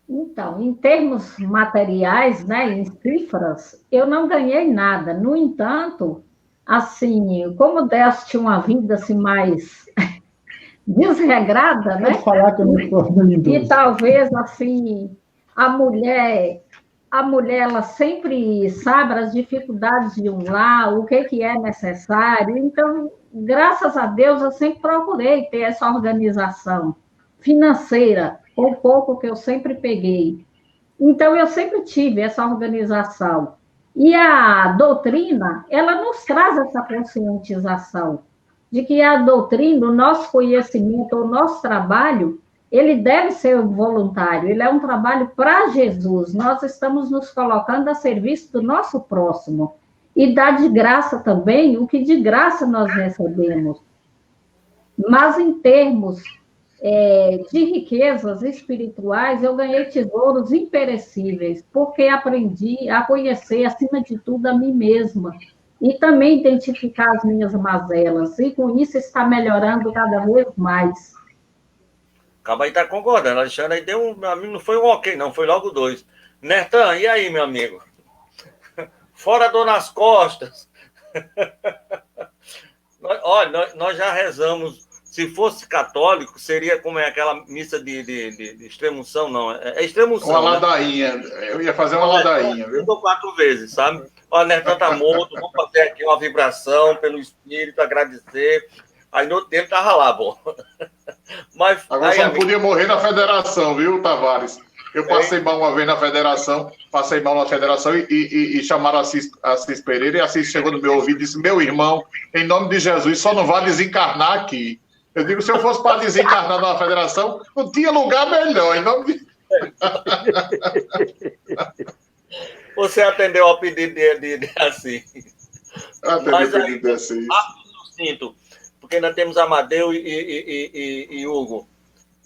Então, em termos materiais, né, em cifras, eu não ganhei nada. No entanto, assim, como o Décio tinha uma vida assim, mais desregrada, né? Pode falar que eu não estou E talvez, assim, a mulher ela sempre sabe as dificuldades de um lar, o que é necessário. Então, graças a Deus, eu sempre procurei ter essa organização financeira, com o pouco que eu sempre peguei. Então, eu sempre tive essa organização. E a doutrina, ela nos traz essa conscientização de que a doutrina, o nosso conhecimento, o nosso trabalho, ele deve ser voluntário, ele é um trabalho para Jesus. Nós estamos nos colocando a serviço do nosso próximo. E dá de graça também o que de graça nós recebemos. Mas em termos de riquezas espirituais, eu ganhei tesouros imperecíveis, porque aprendi a conhecer, acima de tudo, a mim mesma. E também identificar as minhas mazelas. E com isso está melhorando cada vez mais. Acaba aí tá concordando. Alexandre aí deu um... Meu amigo, não foi um ok, não. Foi logo 2. Nertan, e aí, meu amigo? Fora dor nas costas. Olha, nós já rezamos. Se fosse católico, seria como é aquela missa de extremunção, não. É extremunção. Uma ladainha. Eu ia fazer uma ladainha, viu? 4 vezes, sabe? Olha, Nertan tá morto, vamos fazer aqui uma vibração pelo espírito, agradecer. Aí no tempo tava lá, bom. Mas, agora aí, só não podia morrer na federação, viu, Tavares? Eu passei mal uma vez na federação, e chamaram Assis Pereira, e Assis chegou no meu ouvido e disse: meu irmão, em nome de Jesus, só não vai desencarnar aqui. Eu digo, se eu fosse para desencarnar na federação, não tinha lugar melhor, em nome de... Você atendeu ao pedido de Assis. Atendeu o pedido de Assis. Sinto, porque ainda temos Amadeu e Hugo.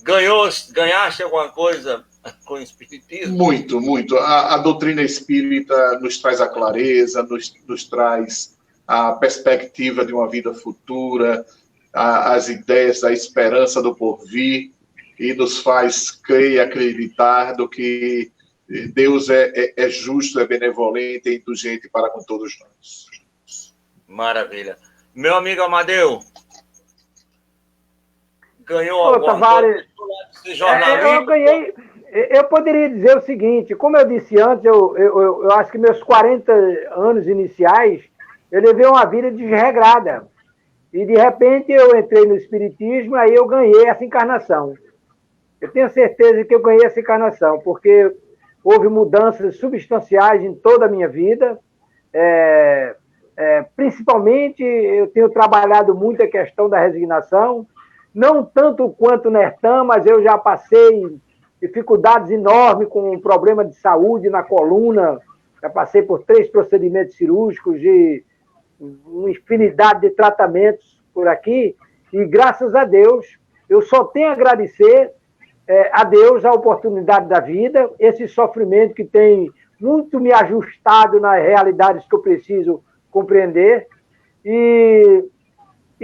Ganhaste alguma coisa com o espiritismo? Muito, muito. A doutrina espírita nos traz a clareza, nos traz a perspectiva de uma vida futura, as ideias da esperança do porvir, e nos faz crer e acreditar do que Deus é justo, é benevolente, é indulgente para com todos nós. Maravilha. Meu amigo Amadeu, ganhou alguma coisa? Eu ganhei. Eu poderia dizer o seguinte, como eu disse antes, eu acho que meus 40 anos iniciais, eu levei uma vida desregrada. E, de repente, eu entrei no espiritismo, aí eu ganhei essa encarnação. Eu tenho certeza que eu ganhei essa encarnação, porque houve mudanças substanciais em toda a minha vida. Principalmente, eu tenho trabalhado muito a questão da resignação, não tanto quanto Nertan, mas eu já passei dificuldades enormes com um problema de saúde na coluna, já passei por 3 procedimentos cirúrgicos, de uma infinidade de tratamentos por aqui, e graças a Deus, eu só tenho a agradecer a Deus a oportunidade da vida, esse sofrimento que tem muito me ajustado nas realidades que eu preciso compreender, e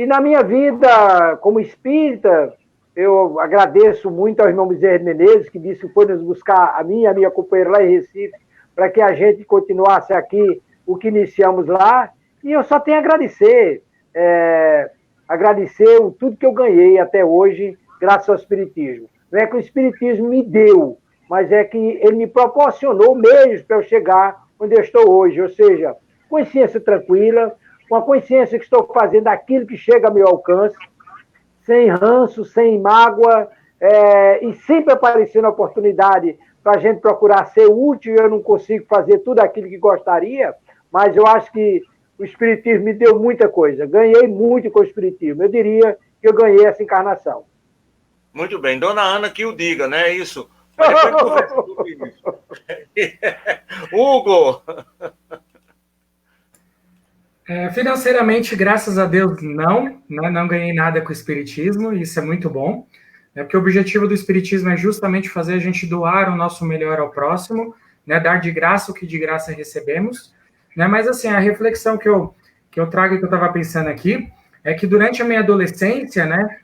na minha vida como espírita, eu agradeço muito ao irmão Bezerra Menezes, que disse que foi nos buscar a mim e a minha companheira lá em Recife, para que a gente continuasse aqui o que iniciamos lá, e eu só tenho a agradecer, agradecer tudo que eu ganhei até hoje, graças ao Espiritismo. Não é que o Espiritismo me deu, mas é que ele me proporcionou meios para eu chegar onde eu estou hoje, ou seja, consciência tranquila, com a consciência que estou fazendo aquilo que chega ao meu alcance, sem ranço, sem mágoa, e sempre aparecendo a oportunidade para a gente procurar ser útil. Eu não consigo fazer tudo aquilo que gostaria, mas eu acho que o Espiritismo me deu muita coisa. Ganhei muito com o Espiritismo. Eu diria que eu ganhei essa encarnação. Muito bem. Dona Ana que o diga, né? Isso. Mas depois conversa sobre isso. Hugo! Financeiramente, graças a Deus, não, né? Não ganhei nada com o Espiritismo, isso é muito bom. Porque o objetivo do Espiritismo é justamente fazer a gente doar o nosso melhor ao próximo, né? Dar de graça o que de graça recebemos. Né? Mas, assim, a reflexão que eu trago e que eu estava pensando aqui é que durante a minha adolescência, né,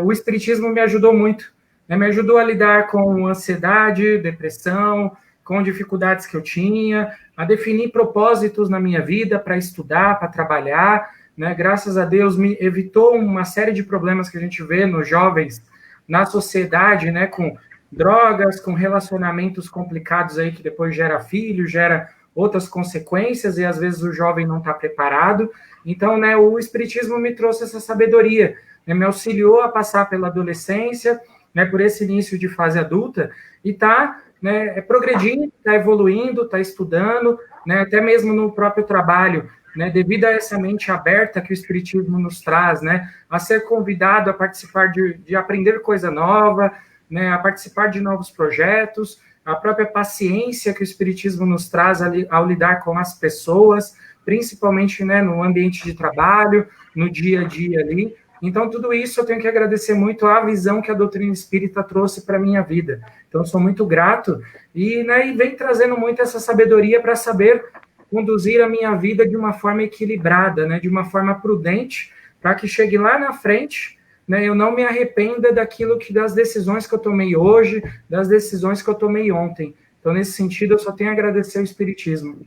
o Espiritismo me ajudou muito. Né? Me ajudou a lidar com ansiedade, depressão, com dificuldades que eu tinha, a definir propósitos na minha vida para estudar, para trabalhar. Né? Graças a Deus, me evitou uma série de problemas que a gente vê nos jovens, na sociedade, né? Com drogas, com relacionamentos complicados aí que depois gera filho, gera outras consequências, e às vezes o jovem não está preparado. Então, né, o Espiritismo me trouxe essa sabedoria, né, me auxiliou a passar pela adolescência, né, por esse início de fase adulta, e está, né, progredindo, está evoluindo, está estudando, né, até mesmo no próprio trabalho, né, devido a essa mente aberta que o Espiritismo nos traz, né, a ser convidado a participar de aprender coisa nova, né, a participar de novos projetos, a própria paciência que o Espiritismo nos traz ao lidar com as pessoas, principalmente, né, no ambiente de trabalho, no dia a dia ali. Então, tudo isso eu tenho que agradecer muito à visão que a doutrina espírita trouxe para a minha vida. Então, sou muito grato e, né, e vem trazendo muito essa sabedoria para saber conduzir a minha vida de uma forma equilibrada, né, de uma forma prudente, para que chegue lá na frente, né, eu não me arrependa das decisões que eu tomei hoje, das decisões que eu tomei ontem. Então, nesse sentido, eu só tenho a agradecer ao Espiritismo.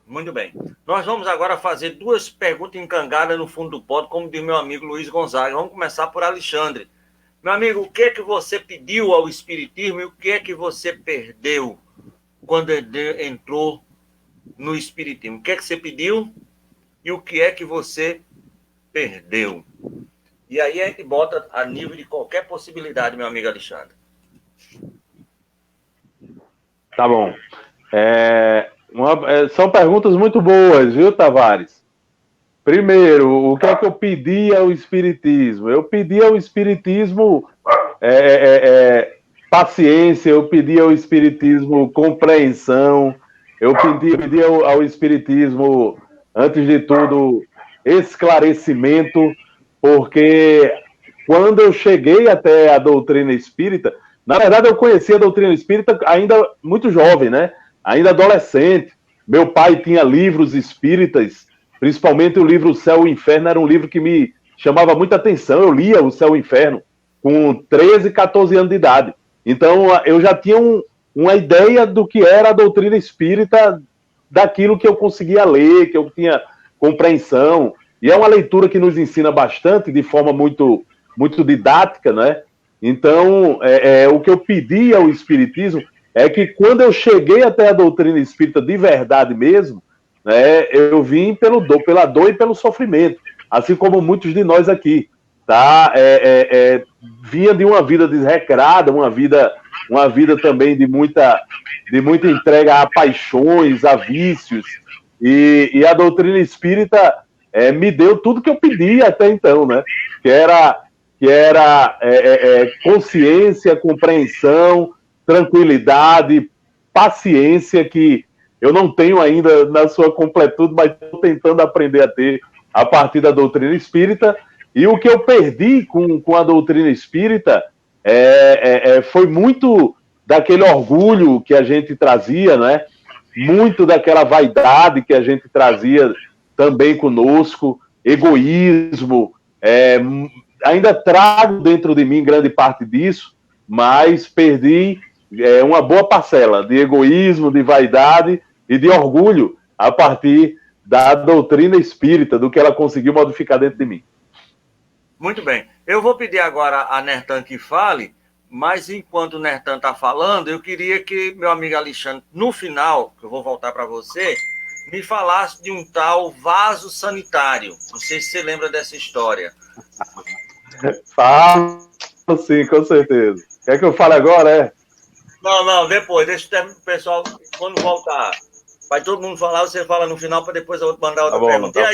Muito bem. Nós vamos agora fazer 2 perguntas encangadas no fundo do pote, como diz meu amigo Luiz Gonzaga. Vamos começar por Alexandre. Meu amigo, o que é que você pediu ao Espiritismo e o que é que você perdeu quando entrou no Espiritismo? O que é que você pediu e o que é que você perdeu? E aí a gente bota a nível de qualquer possibilidade, meu amigo Alexandre. Tá bom. São perguntas muito boas, viu, Tavares? Primeiro, o que é que eu pedi ao Espiritismo? Eu pedi ao Espiritismo paciência, eu pedi ao Espiritismo compreensão, eu pedi ao Espiritismo, antes de tudo, esclarecimento, porque quando eu cheguei até a doutrina espírita, na verdade eu conheci a doutrina espírita ainda muito jovem, né? Ainda adolescente. Meu pai tinha livros espíritas, principalmente o livro O Céu e o Inferno, era um livro que me chamava muita atenção. Eu lia O Céu e o Inferno com 13, 14 anos de idade. Então eu já tinha uma ideia do que era a doutrina espírita, daquilo que eu conseguia ler, que eu tinha compreensão. E é uma leitura que nos ensina bastante, de forma muito, muito didática, né? Então, o que eu pedi ao Espiritismo é que quando eu cheguei até a doutrina espírita de verdade mesmo, né, eu vim pela dor e pelo sofrimento, assim como muitos de nós aqui, tá? Vinha de uma vida desregrada, uma vida também de muita entrega a paixões, a vícios, e a doutrina espírita me deu tudo que eu pedi até então, né? Que era consciência, compreensão, tranquilidade, paciência, que eu não tenho ainda na sua completude, mas estou tentando aprender a ter a partir da doutrina espírita. E o que eu perdi com a doutrina espírita foi muito daquele orgulho que a gente trazia, né? Muito daquela vaidade que a gente trazia também conosco, egoísmo, ainda trago dentro de mim grande parte disso, mas perdi uma boa parcela de egoísmo, de vaidade e de orgulho a partir da doutrina espírita, do que ela conseguiu modificar dentro de mim. Muito bem. Eu vou pedir agora a Nertan que fale, mas enquanto o Nertan está falando, eu queria que meu amigo Alexandre, no final, que eu vou voltar para você, me falasse de um tal vaso sanitário. Não sei se você lembra dessa história. Falo, sim, com certeza. Quer que eu fale agora, Não, depois, deixa o pessoal, quando voltar, vai todo mundo falar, você fala no final, para depois eu mandar outra pergunta. Tá.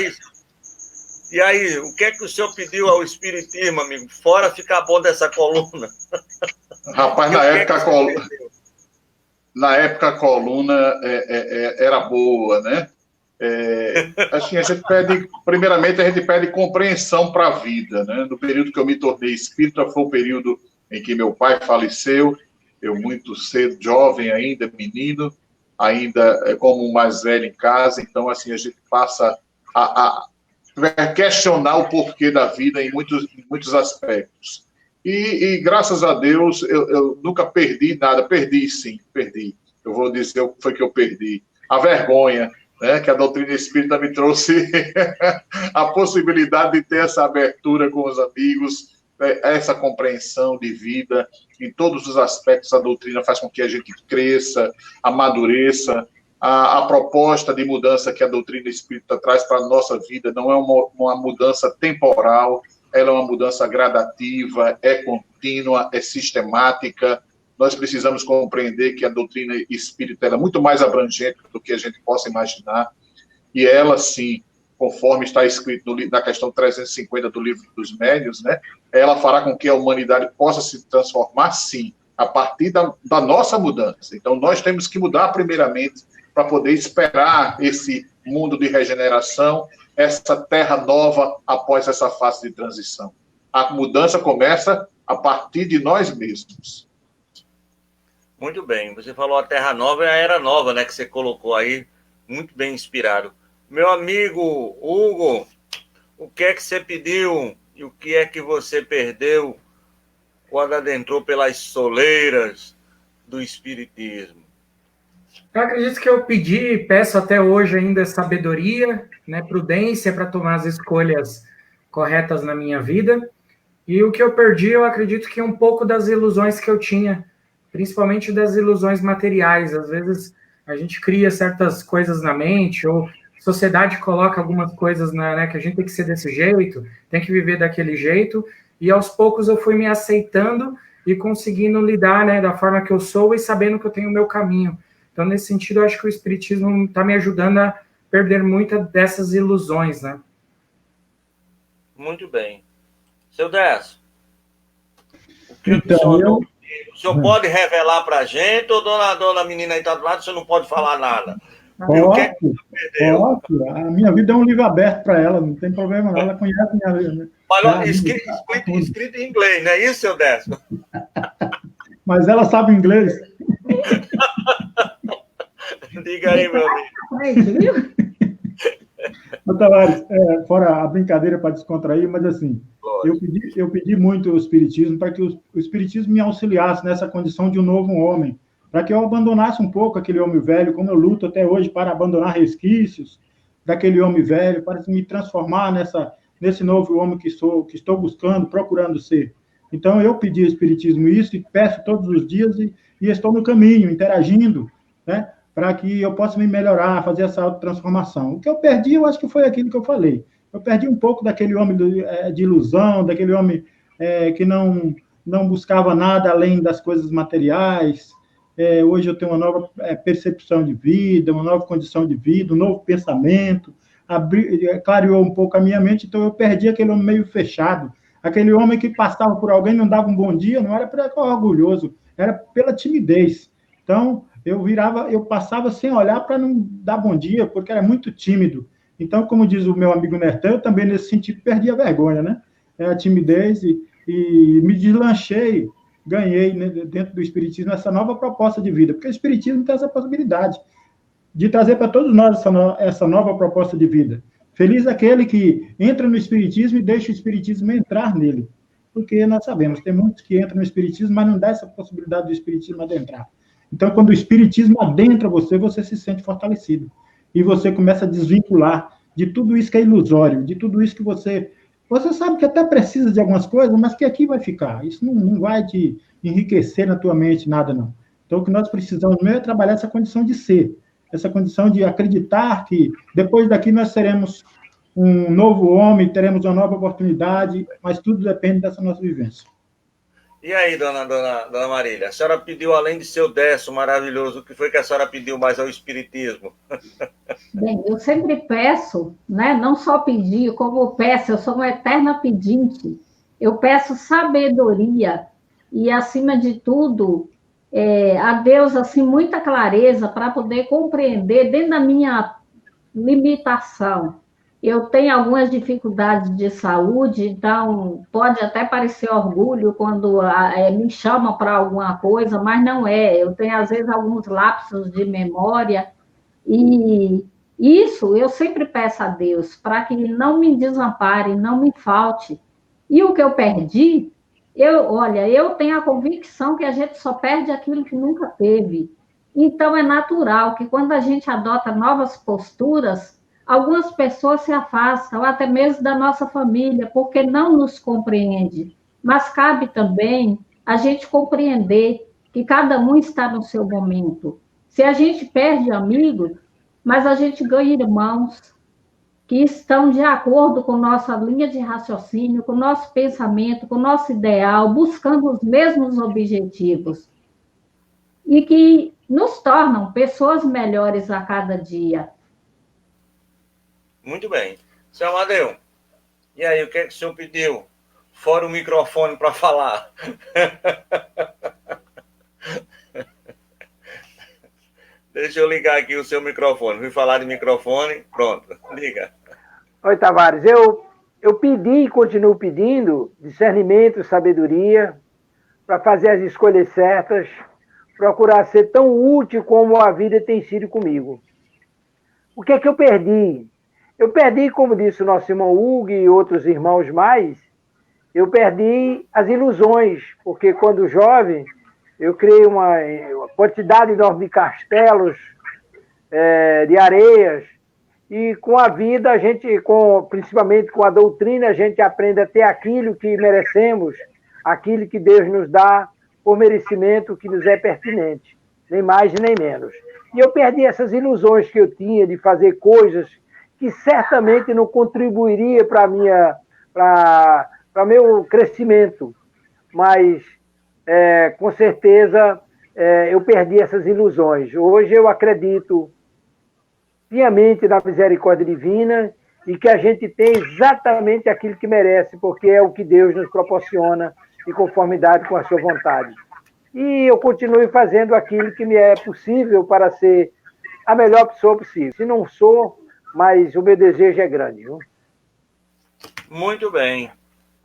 E aí, o que é que o senhor pediu ao Espiritismo, amigo? Fora ficar bom dessa coluna. Rapaz, na época a coluna era boa, né? Assim, primeiramente, a gente pede compreensão para a vida, né? No período que eu me tornei espírita, foi o período em que meu pai faleceu, eu muito cedo, jovem ainda, menino, ainda como o mais velho em casa, então, assim, a gente passa a questionar o porquê da vida em muitos aspectos. E graças a Deus, eu nunca perdi nada. Perdi. Eu vou dizer o que foi que eu perdi. A vergonha, né, que a doutrina espírita me trouxe a possibilidade de ter essa abertura com os amigos, essa compreensão de vida. Em todos os aspectos, a doutrina faz com que a gente cresça, amadureça. A proposta de mudança que a doutrina espírita traz para a nossa vida não é uma mudança temporal, ela é uma mudança gradativa, é contínua, é sistemática. Nós precisamos compreender que a doutrina espírita é muito mais abrangente do que a gente possa imaginar, e ela, sim, conforme está escrito na questão 350 do Livro dos Médiuns, né, ela fará com que a humanidade possa se transformar, sim, a partir da nossa mudança. Então, nós temos que mudar primeiramente para poder esperar esse mundo de regeneração, essa terra nova após essa fase de transição. A mudança começa a partir de nós mesmos. Muito bem. Você falou a terra nova e a era nova, né, que você colocou aí, muito bem inspirado. Meu amigo Hugo, o que é que você pediu e o que é que você perdeu quando adentrou pelas soleiras do Espiritismo? Eu acredito que eu pedi e peço até hoje ainda sabedoria, né, prudência para tomar as escolhas corretas na minha vida. E o que eu perdi, eu acredito que um pouco das ilusões que eu tinha, principalmente das ilusões materiais. Às vezes a gente cria certas coisas na mente, ou a sociedade coloca algumas coisas né, que a gente tem que ser desse jeito, tem que viver daquele jeito, e aos poucos eu fui me aceitando e conseguindo lidar, né, da forma que eu sou e sabendo que eu tenho o meu caminho. Então, nesse sentido, eu acho que o Espiritismo está me ajudando a perder muitas dessas ilusões, né? Muito bem. Seu Décio, o que o senhor pode revelar para a gente, ou dona menina aí está do lado, o senhor não pode falar nada? Posso. A minha vida é um livro aberto para ela, não tem problema não, ela conhece minha vida. Olha, escrito em inglês, não é isso, seu Décio? Mas ela sabe inglês. Diga aí, meu amigo. Tavares, fora a brincadeira para descontrair, mas assim, eu pedi muito o Espiritismo para que o Espiritismo me auxiliasse nessa condição de um novo homem, para que eu abandonasse um pouco aquele homem velho, como eu luto até hoje para abandonar resquícios daquele homem velho, para me transformar nesse novo homem que estou buscando, procurando ser. Então, eu pedi ao Espiritismo isso e peço todos os dias e estou no caminho, interagindo, né, para que eu possa me melhorar, fazer essa autotransformação. O que eu perdi, eu acho que foi aquilo que eu falei. Eu perdi um pouco daquele homem de ilusão, daquele homem que não buscava nada além das coisas materiais. Hoje eu tenho uma nova percepção de vida, uma nova condição de vida, um novo pensamento, clareou um pouco a minha mente, então eu perdi aquele homem meio fechado, aquele homem que passava por alguém, não dava um bom dia, não era por orgulhoso, era pela timidez. Então, eu passava sem olhar para não dar bom dia, porque era muito tímido. Então, como diz o meu amigo Nertão, eu também, nesse sentido, perdi a vergonha, né? A timidez e me deslanchei, ganhei, né, dentro do Espiritismo essa nova proposta de vida, porque o Espiritismo tem essa possibilidade de trazer para todos nós essa nova proposta de vida. Feliz aquele que entra no Espiritismo e deixa o Espiritismo entrar nele, porque nós sabemos, tem muitos que entram no Espiritismo, mas não dá essa possibilidade do Espiritismo adentrar. Então, quando o Espiritismo adentra você, você se sente fortalecido. E você começa a desvincular de tudo isso que é ilusório, de tudo isso que você sabe que até precisa de algumas coisas, mas que aqui vai ficar. Isso não vai te enriquecer na tua mente, nada não. Então, o que nós precisamos mesmo é trabalhar essa condição de ser, essa condição de acreditar que depois daqui nós seremos um novo homem, teremos uma nova oportunidade, mas tudo depende dessa nossa vivência. E aí, dona Marília, a senhora pediu, além de seu décimo maravilhoso, o que foi que a senhora pediu mais ao Espiritismo? Bem, eu sempre peço, né? Não só pedir, como eu peço, eu sou uma eterna pedinte. Eu peço sabedoria e, acima de tudo, a Deus assim muita clareza para poder compreender dentro da minha limitação. Eu tenho algumas dificuldades de saúde, então pode até parecer orgulho quando me chamam para alguma coisa, mas não é. Eu tenho, às vezes, alguns lapsos de memória, e isso eu sempre peço a Deus, para que não me desampare, não me falte. E o que eu perdi, eu tenho a convicção que a gente só perde aquilo que nunca teve. Então, é natural que quando a gente adota novas posturas, algumas pessoas se afastam, até mesmo da nossa família, porque não nos compreende. Mas cabe também a gente compreender que cada um está no seu momento. Se a gente perde amigos, mas a gente ganha irmãos que estão de acordo com nossa linha de raciocínio, com nosso pensamento, com nosso ideal, buscando os mesmos objetivos. E que nos tornam pessoas melhores a cada dia. Muito bem. Seu Amadeu, e aí, o que é que o senhor pediu? Fora o microfone para falar. Deixa eu ligar aqui o seu microfone. Fui falar de microfone, pronto, liga. Oi, Tavares, eu pedi e continuo pedindo discernimento, sabedoria, para fazer as escolhas certas, procurar ser tão útil como a vida tem sido comigo. O que é que eu perdi? Eu perdi, como disse o nosso irmão Hugo e outros irmãos mais, eu perdi as ilusões, porque quando jovem, eu criei uma quantidade enorme de castelos, de areias, e com a vida, a gente, principalmente com a doutrina, a gente aprende a ter aquilo que merecemos, aquilo que Deus nos dá por merecimento que nos é pertinente, nem mais nem menos. E eu perdi essas ilusões que eu tinha de fazer coisas que certamente não contribuiria para meu crescimento, mas com certeza eu perdi essas ilusões. Hoje eu acredito piamente na misericórdia divina e que a gente tem exatamente aquilo que merece, porque é o que Deus nos proporciona em conformidade com a sua vontade. E eu continuo fazendo aquilo que me é possível para ser a melhor pessoa possível. Se não sou, mas o meu desejo é grande. Viu? Muito bem.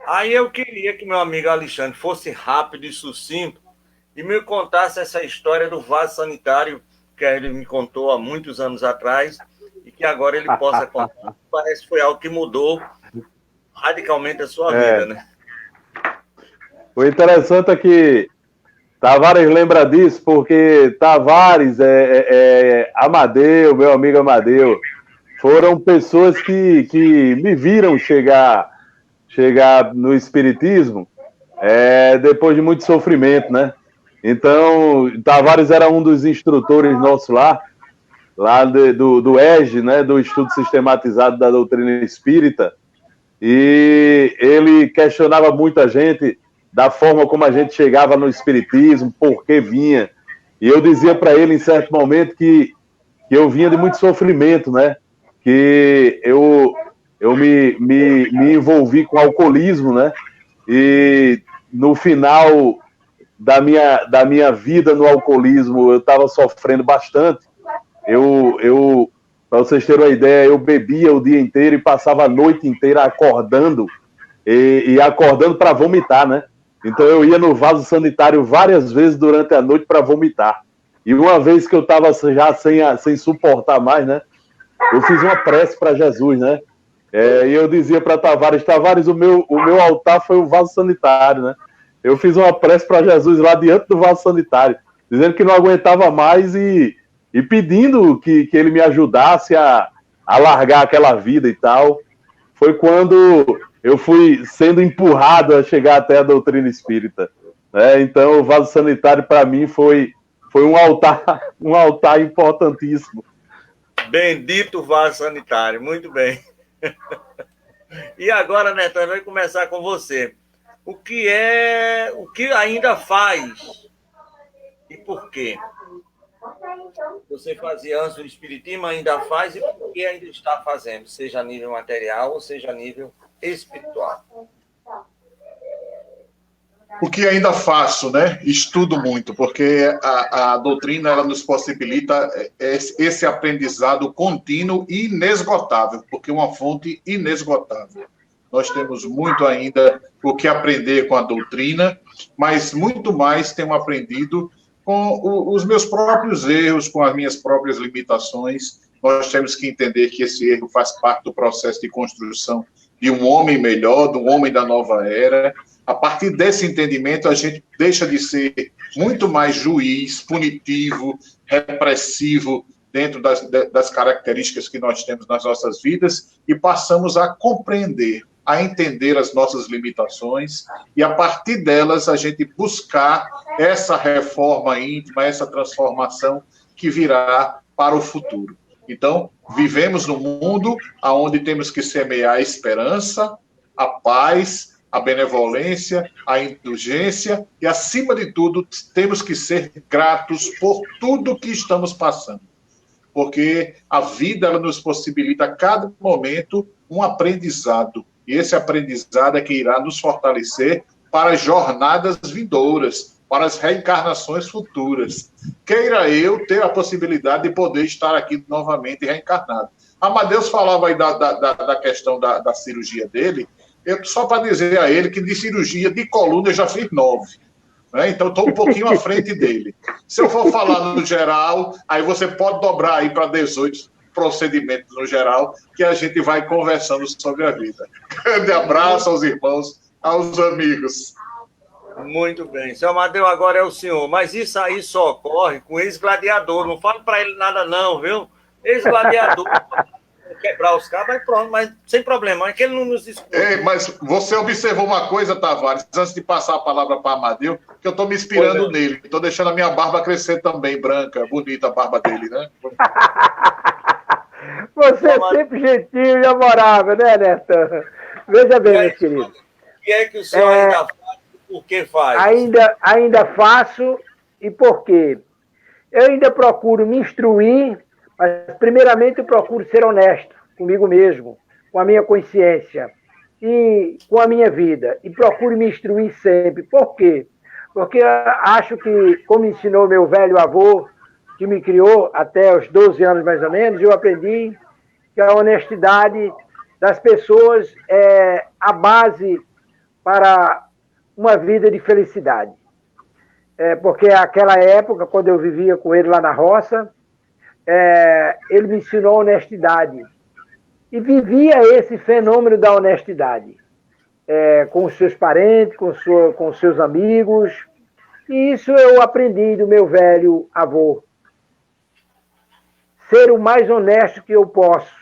Aí eu queria que meu amigo Alexandre fosse rápido e sucinto e me contasse essa história do vaso sanitário que ele me contou há muitos anos atrás e que agora ele possa contar. Parece que foi algo que mudou radicalmente a sua vida, né? O interessante é que Tavares lembra disso porque Tavares, Amadeu, meu amigo Amadeu, foram pessoas que me viram chegar no Espiritismo depois de muito sofrimento, né? Então, Tavares era um dos instrutores nossos lá do ESG, né? Do Estudo Sistematizado da Doutrina Espírita, e ele questionava muito a gente da forma como a gente chegava no Espiritismo, por que vinha. E eu dizia para ele, em certo momento, que eu vinha de muito sofrimento, né? Que eu me envolvi com alcoolismo, né? E no final da minha vida no alcoolismo, eu estava sofrendo bastante. Para vocês terem uma ideia, eu bebia o dia inteiro e passava a noite inteira acordando e acordando para vomitar, né? Então eu ia no vaso sanitário várias vezes durante a noite para vomitar. E uma vez que eu estava já sem suportar mais, né? Eu fiz uma prece para Jesus, né? E eu dizia para Tavares, o meu altar foi o vaso sanitário, né? Eu fiz uma prece para Jesus lá diante do vaso sanitário, dizendo que não aguentava mais e pedindo que ele me ajudasse a largar aquela vida e tal. Foi quando eu fui sendo empurrado a chegar até a doutrina espírita. Né? Então, o vaso sanitário, para mim, foi um altar importantíssimo. Bendito vaso sanitário, muito bem. E agora, Neto, vai começar com você. o que ainda faz e por quê? Você fazia antes do espiritismo, ainda faz, e por que ainda está fazendo, seja a nível material ou seja a nível espiritual? O que ainda faço, né? Estudo muito, porque a doutrina ela nos possibilita esse aprendizado contínuo e inesgotável, porque é uma fonte inesgotável. Nós temos muito ainda o que aprender com a doutrina, mas muito mais tenho aprendido com os meus próprios erros, com as minhas próprias limitações. Nós temos que entender que esse erro faz parte do processo de construção de um homem melhor, de um homem da nova era. A partir desse entendimento, a gente deixa de ser muito mais juiz, punitivo, repressivo, dentro das características que nós temos nas nossas vidas, e passamos a compreender, a entender as nossas limitações, e a partir delas a gente buscar essa reforma íntima, essa transformação que virá para o futuro. Então, vivemos num mundo onde temos que semear a esperança, a paz, a benevolência, a indulgência e, acima de tudo, temos que ser gratos por tudo que estamos passando. Porque a vida ela nos possibilita a cada momento um aprendizado. E esse aprendizado é que irá nos fortalecer para as jornadas vindouras, para as reencarnações futuras. Queira eu ter a possibilidade de poder estar aqui novamente reencarnado. Amadeus falava aí da questão da cirurgia dele, só para dizer a ele que de cirurgia de coluna eu já fiz 9. Né? Então, estou um pouquinho à frente dele. Se eu for falar no geral, aí você pode dobrar aí para 18 procedimentos no geral, que a gente vai conversando sobre a vida. Grande abraço aos irmãos, aos amigos. Muito bem. Seu Amadeu, agora é o senhor. Mas isso aí só ocorre com ex-gladiador. Não fale para ele nada não, viu? Ex-gladiador... quebrar os cabos, mas pronto, mas sem problema, é que ele não nos escuta. Mas você observou uma coisa, Tavares, antes de passar a palavra para Amadeu, que eu estou me inspirando nele, estou deixando a minha barba crescer também, branca, bonita a barba dele, né? Você é sempre gentil e amorável, né, Néstor? Veja bem, meu querido. O que é que o senhor ainda faz e por que faz? Ainda faço e por quê? Eu ainda procuro me instruir, mas, primeiramente, eu procuro ser honesto comigo mesmo, com a minha consciência e com a minha vida. E procuro me instruir sempre. Por quê? Porque eu acho que, como ensinou meu velho avô, que me criou até os 12 anos mais ou menos, eu aprendi que a honestidade das pessoas é a base para uma vida de felicidade. Porque aquela época, quando eu vivia com ele lá na roça, ele me ensinou a honestidade. E vivia esse fenômeno da honestidade. Com os seus parentes, com os seus amigos. E isso eu aprendi do meu velho avô. Ser o mais honesto que eu posso.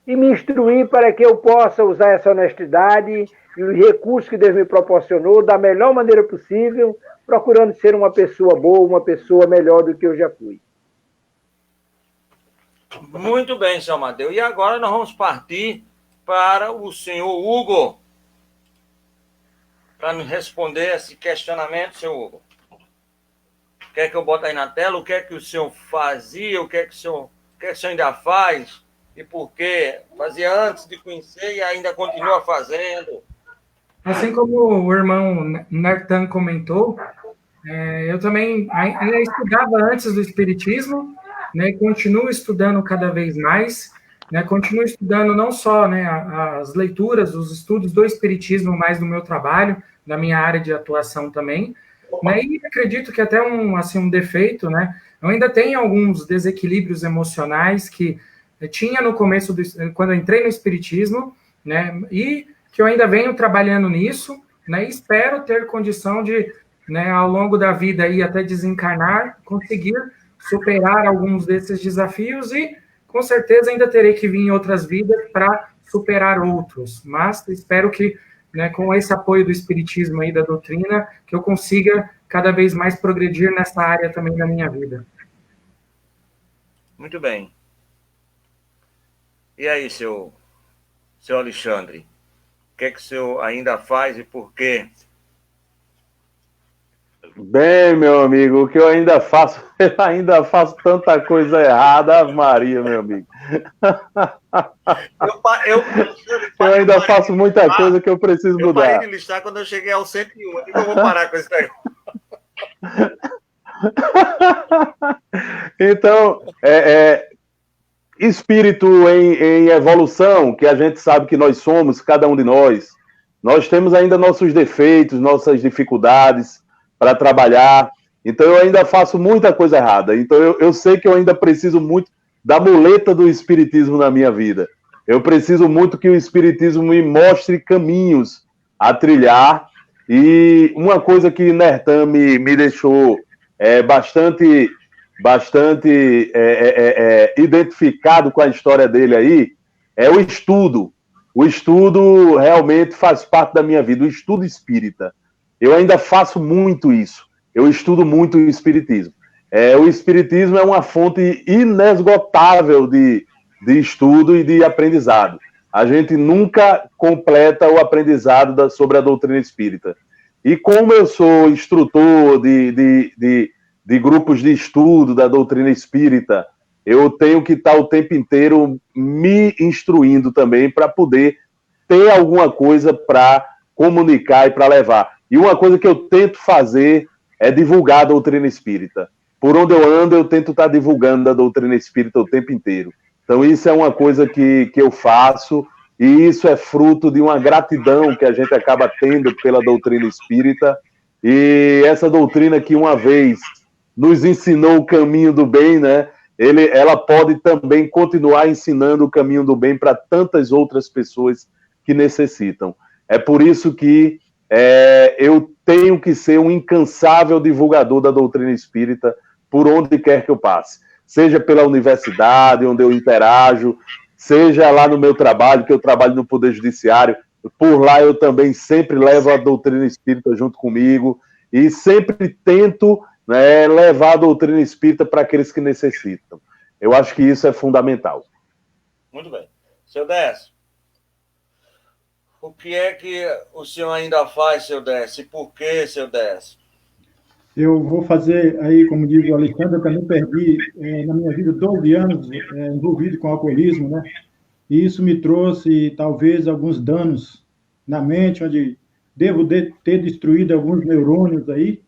E me instruir para que eu possa usar essa honestidade e os recursos que Deus me proporcionou da melhor maneira possível, procurando ser uma pessoa boa, uma pessoa melhor do que eu já fui. Muito bem, seu Amadeu. E agora nós vamos partir para o senhor Hugo, para nos responder esse questionamento, senhor Hugo. Quer que eu bote aí na tela? O que é que o senhor fazia? O que é que o senhor ainda faz? E por quê? Fazia antes de conhecer e ainda continua fazendo. Assim como o irmão Nertan comentou, eu também ainda estudava antes do Espiritismo, né, continuo estudando cada vez mais, né, continuo estudando não só, né, as leituras, os estudos do Espiritismo, mas do meu trabalho, da minha área de atuação também, né, e acredito que até um defeito, né, eu ainda tenho alguns desequilíbrios emocionais que tinha no começo, quando eu entrei no Espiritismo, né, e que eu ainda venho trabalhando nisso, né, e espero ter condição de, né, ao longo da vida e até desencarnar, conseguir superar alguns desses desafios e, com certeza, ainda terei que vir em outras vidas para superar outros. Mas espero que, né, com esse apoio do Espiritismo e da doutrina, que eu consiga cada vez mais progredir nessa área também da minha vida. Muito bem. E aí, seu Alexandre? que é que o senhor ainda faz e por quê? Bem, meu amigo, o que eu ainda faço tanta coisa errada, Ave Maria, meu amigo. Eu ainda faço muita coisa que eu preciso mudar. Eu parei de listar quando eu cheguei ao 101. Eu não vou parar com esse negócio. Então, espírito em evolução, que a gente sabe que nós somos, cada um de nós temos ainda nossos defeitos, nossas dificuldades para trabalhar, então eu ainda faço muita coisa errada, então eu sei que eu ainda preciso muito da muleta do espiritismo na minha vida, eu preciso muito que o espiritismo me mostre caminhos a trilhar, e uma coisa que Nertan me deixou bastante identificado com a história dele aí, é o estudo. O estudo realmente faz parte da minha vida, o estudo espírita. Eu ainda faço muito isso. Eu estudo muito o espiritismo. O espiritismo é uma fonte inesgotável de estudo e de aprendizado. A gente nunca completa o aprendizado sobre a doutrina espírita. E como eu sou instrutor de grupos de estudo da doutrina espírita, eu tenho que estar o tempo inteiro me instruindo também para poder ter alguma coisa para comunicar e para levar. E uma coisa que eu tento fazer é divulgar a doutrina espírita. Por onde eu ando, eu tento estar divulgando a doutrina espírita o tempo inteiro. Então, isso é uma coisa que eu faço, e isso é fruto de uma gratidão que a gente acaba tendo pela doutrina espírita. E essa doutrina que uma vez nos ensinou o caminho do bem, né? Ela pode também continuar ensinando o caminho do bem para tantas outras pessoas que necessitam. É por isso que eu tenho que ser um incansável divulgador da doutrina espírita por onde quer que eu passe. Seja pela universidade, onde eu interajo, seja lá no meu trabalho, que eu trabalho no Poder Judiciário, por lá eu também sempre levo a doutrina espírita junto comigo e sempre tento levar a doutrina espírita para aqueles que necessitam. Eu acho que isso é fundamental. Muito bem. Seu Décio, o que é que o senhor ainda faz, seu Décio? E por que, seu Décio? Eu vou fazer aí, como diz o Alexandre, eu também perdi na minha vida 12 anos envolvido com alcoolismo, né? E isso me trouxe, talvez, alguns danos na mente, onde devo ter destruído alguns neurônios aí,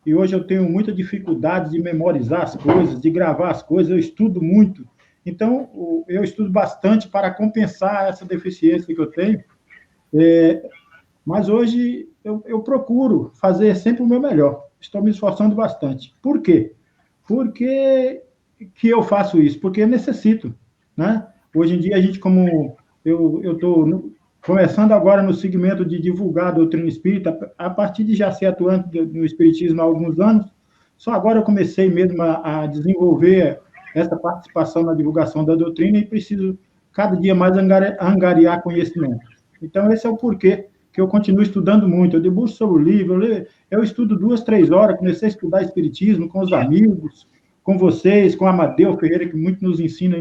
e hoje eu tenho muita dificuldade de memorizar as coisas, de gravar as coisas, eu estudo muito. Então, eu estudo bastante para compensar essa deficiência que eu tenho, mas hoje eu procuro fazer sempre o meu melhor. Estou me esforçando bastante. Por quê? Porque que eu faço isso? Porque eu necessito, né? Hoje em dia, a gente, como eu estou começando agora no segmento de divulgar a doutrina espírita, a partir de já ser atuante no espiritismo há alguns anos, só agora eu comecei mesmo a desenvolver essa participação na divulgação da doutrina e preciso cada dia mais angariar conhecimento. Então, esse é o porquê que eu continuo estudando muito. Eu debruço sobre o livro, eu estudo 2, 3 horas, comecei a estudar espiritismo com os amigos, com vocês, com Amadeu Ferreira, que muito nos ensina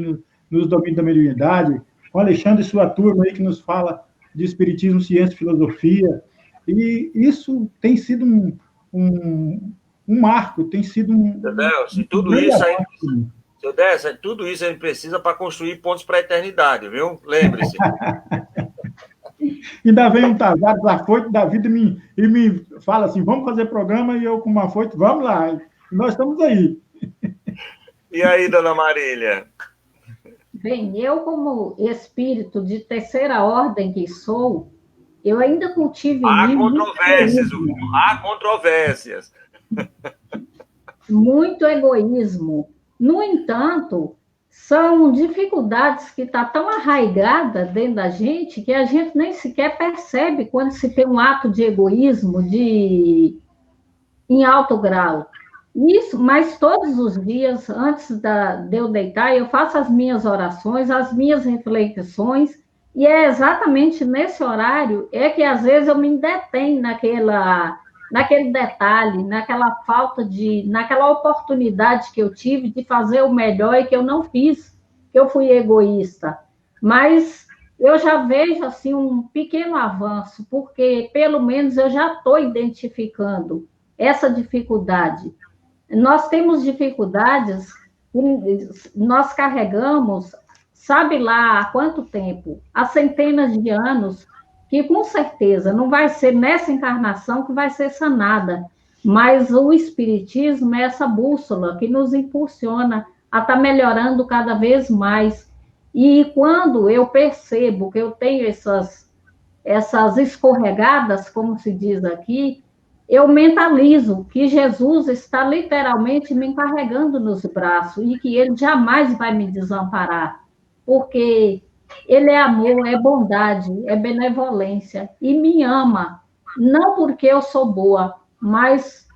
nos domínios da mediunidade, com Alexandre e sua turma aí, que nos fala de espiritismo, ciência e filosofia. E isso tem sido um marco, tem sido tudo isso a gente precisa para construir pontos para a eternidade, viu? Lembre-se. Ainda vem um Tavares afoito da vida e me fala assim, vamos fazer programa, e eu com uma afoito, vamos lá, e nós estamos aí. E aí, dona Marília? Bem, eu como espírito de terceira ordem que sou, eu ainda cultivo em mim há controvérsias. Muito egoísmo. No entanto, são dificuldades que estão tão arraigadas dentro da gente que a gente nem sequer percebe quando se tem um ato de egoísmo em alto grau. Isso, mas todos os dias, antes de eu deitar, eu faço as minhas orações, as minhas reflexões, e é exatamente nesse horário que às vezes eu me detenho naquele detalhe, naquela oportunidade que eu tive de fazer o melhor e que eu não fiz, que eu fui egoísta. Mas eu já vejo assim um pequeno avanço, porque pelo menos eu já estou identificando essa dificuldade. Nós temos dificuldades, nós carregamos, sabe lá há quanto tempo, há centenas de anos, que com certeza não vai ser nessa encarnação que vai ser sanada, mas o Espiritismo é essa bússola que nos impulsiona a estar melhorando cada vez mais. E quando eu percebo que eu tenho essas escorregadas, como se diz aqui, eu mentalizo que Jesus está literalmente me carregando nos braços e que ele jamais vai me desamparar, porque ele é amor, é bondade, é benevolência e me ama, não porque eu sou boa, mas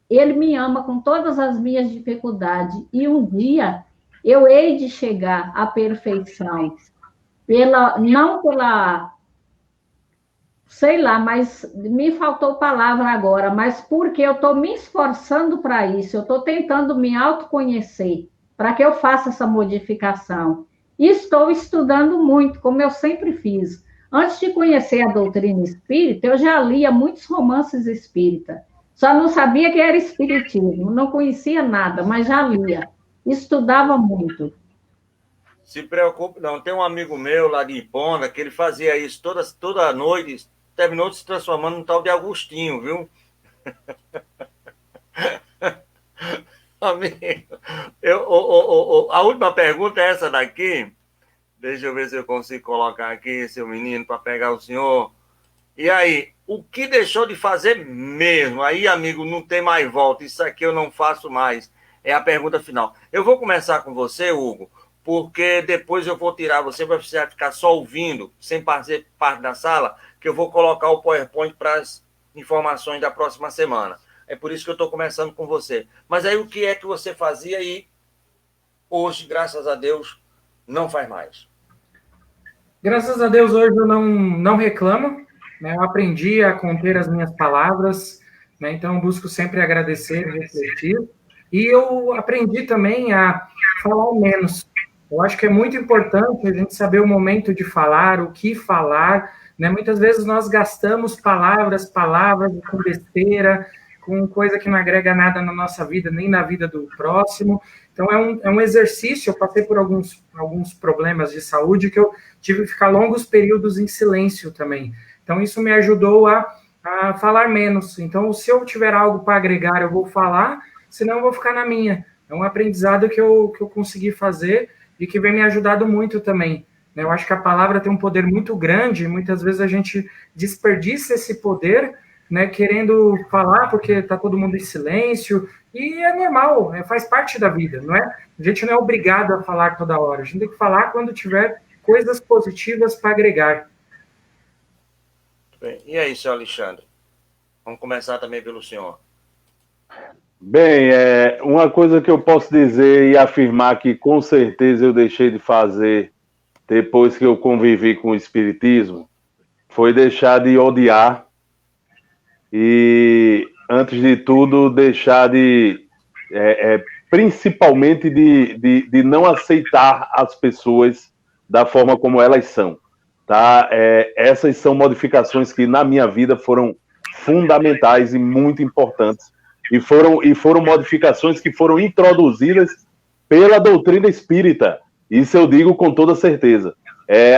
ele me ama com todas as minhas dificuldades e um dia eu hei de chegar à perfeição, não pela sei lá, mas me faltou palavra agora, mas porque eu estou me esforçando para isso, eu estou tentando me autoconhecer, para que eu faça essa modificação. E estou estudando muito, como eu sempre fiz. Antes de conhecer a doutrina espírita, eu já lia muitos romances espíritas. Só não sabia que era espiritismo, não conhecia nada, mas já lia. Estudava muito. Se preocupe, não. Tem um amigo meu lá de Iponda que ele fazia isso toda noite, terminou se transformando num tal de Agostinho, viu? Amigo, a última pergunta é essa daqui. Deixa eu ver se eu consigo colocar aqui, seu menino, para pegar o senhor. E aí, o que deixou de fazer mesmo? Aí, amigo, não tem mais volta. Isso aqui eu não faço mais. É a pergunta final. Eu vou começar com você, Hugo, porque depois eu vou tirar você, vai precisar ficar só ouvindo, sem fazer parte da sala, que eu vou colocar o PowerPoint para as informações da próxima semana. É por isso que eu estou começando com você. Mas aí, o que é que você fazia e hoje, graças a Deus, não faz mais? Graças a Deus, hoje eu não reclamo, né? Eu aprendi a conter as minhas palavras, né? Então eu busco sempre agradecer, refletir. E eu aprendi também a falar menos. Eu acho que é muito importante a gente saber o momento de falar, o que falar, né? Muitas vezes nós gastamos palavras com besteira, com coisa que não agrega nada na nossa vida, nem na vida do próximo. Então, é um exercício. Eu passei por alguns problemas de saúde que eu tive que ficar longos períodos em silêncio também. Então, isso me ajudou a falar menos. Então, se eu tiver algo para agregar, eu vou falar, senão eu vou ficar na minha. É um aprendizado que eu consegui fazer e que vem me ajudando muito também. Eu acho que a palavra tem um poder muito grande e muitas vezes a gente desperdiça esse poder, né, querendo falar porque está todo mundo em silêncio, e é normal, faz parte da vida, não é? A gente não é obrigado a falar toda hora, a gente tem que falar quando tiver coisas positivas para agregar. Bem, e aí, senhor Alexandre? Vamos começar também pelo senhor. Bem, uma coisa que eu posso dizer e afirmar que com certeza eu deixei de fazer depois que eu convivi com o Espiritismo foi deixar de odiar e, antes de tudo, deixar principalmente de não aceitar as pessoas da forma como elas são. Tá? Essas são modificações que na minha vida foram fundamentais e muito importantes. E foram modificações que foram introduzidas pela doutrina espírita. Isso eu digo com toda certeza.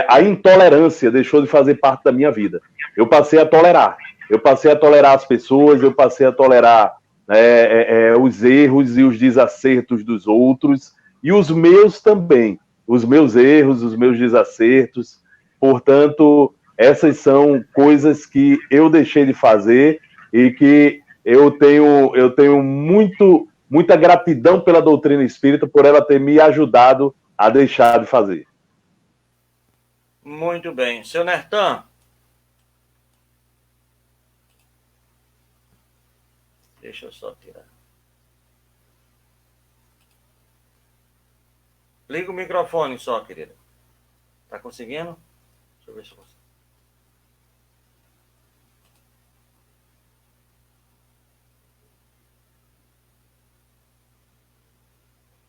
A intolerância deixou de fazer parte da minha vida. Eu passei a tolerar. Eu passei a tolerar as pessoas, eu passei a tolerar os erros e os desacertos dos outros, e os meus também. Os meus erros, os meus desacertos. Portanto, essas são coisas que eu deixei de fazer e que eu tenho muita gratidão pela doutrina espírita por ela ter me ajudado a deixar de fazer. Muito bem. Seu Nertan? Deixa eu só tirar. Liga o microfone só, querida. Tá conseguindo? Deixa eu ver se eu consigo.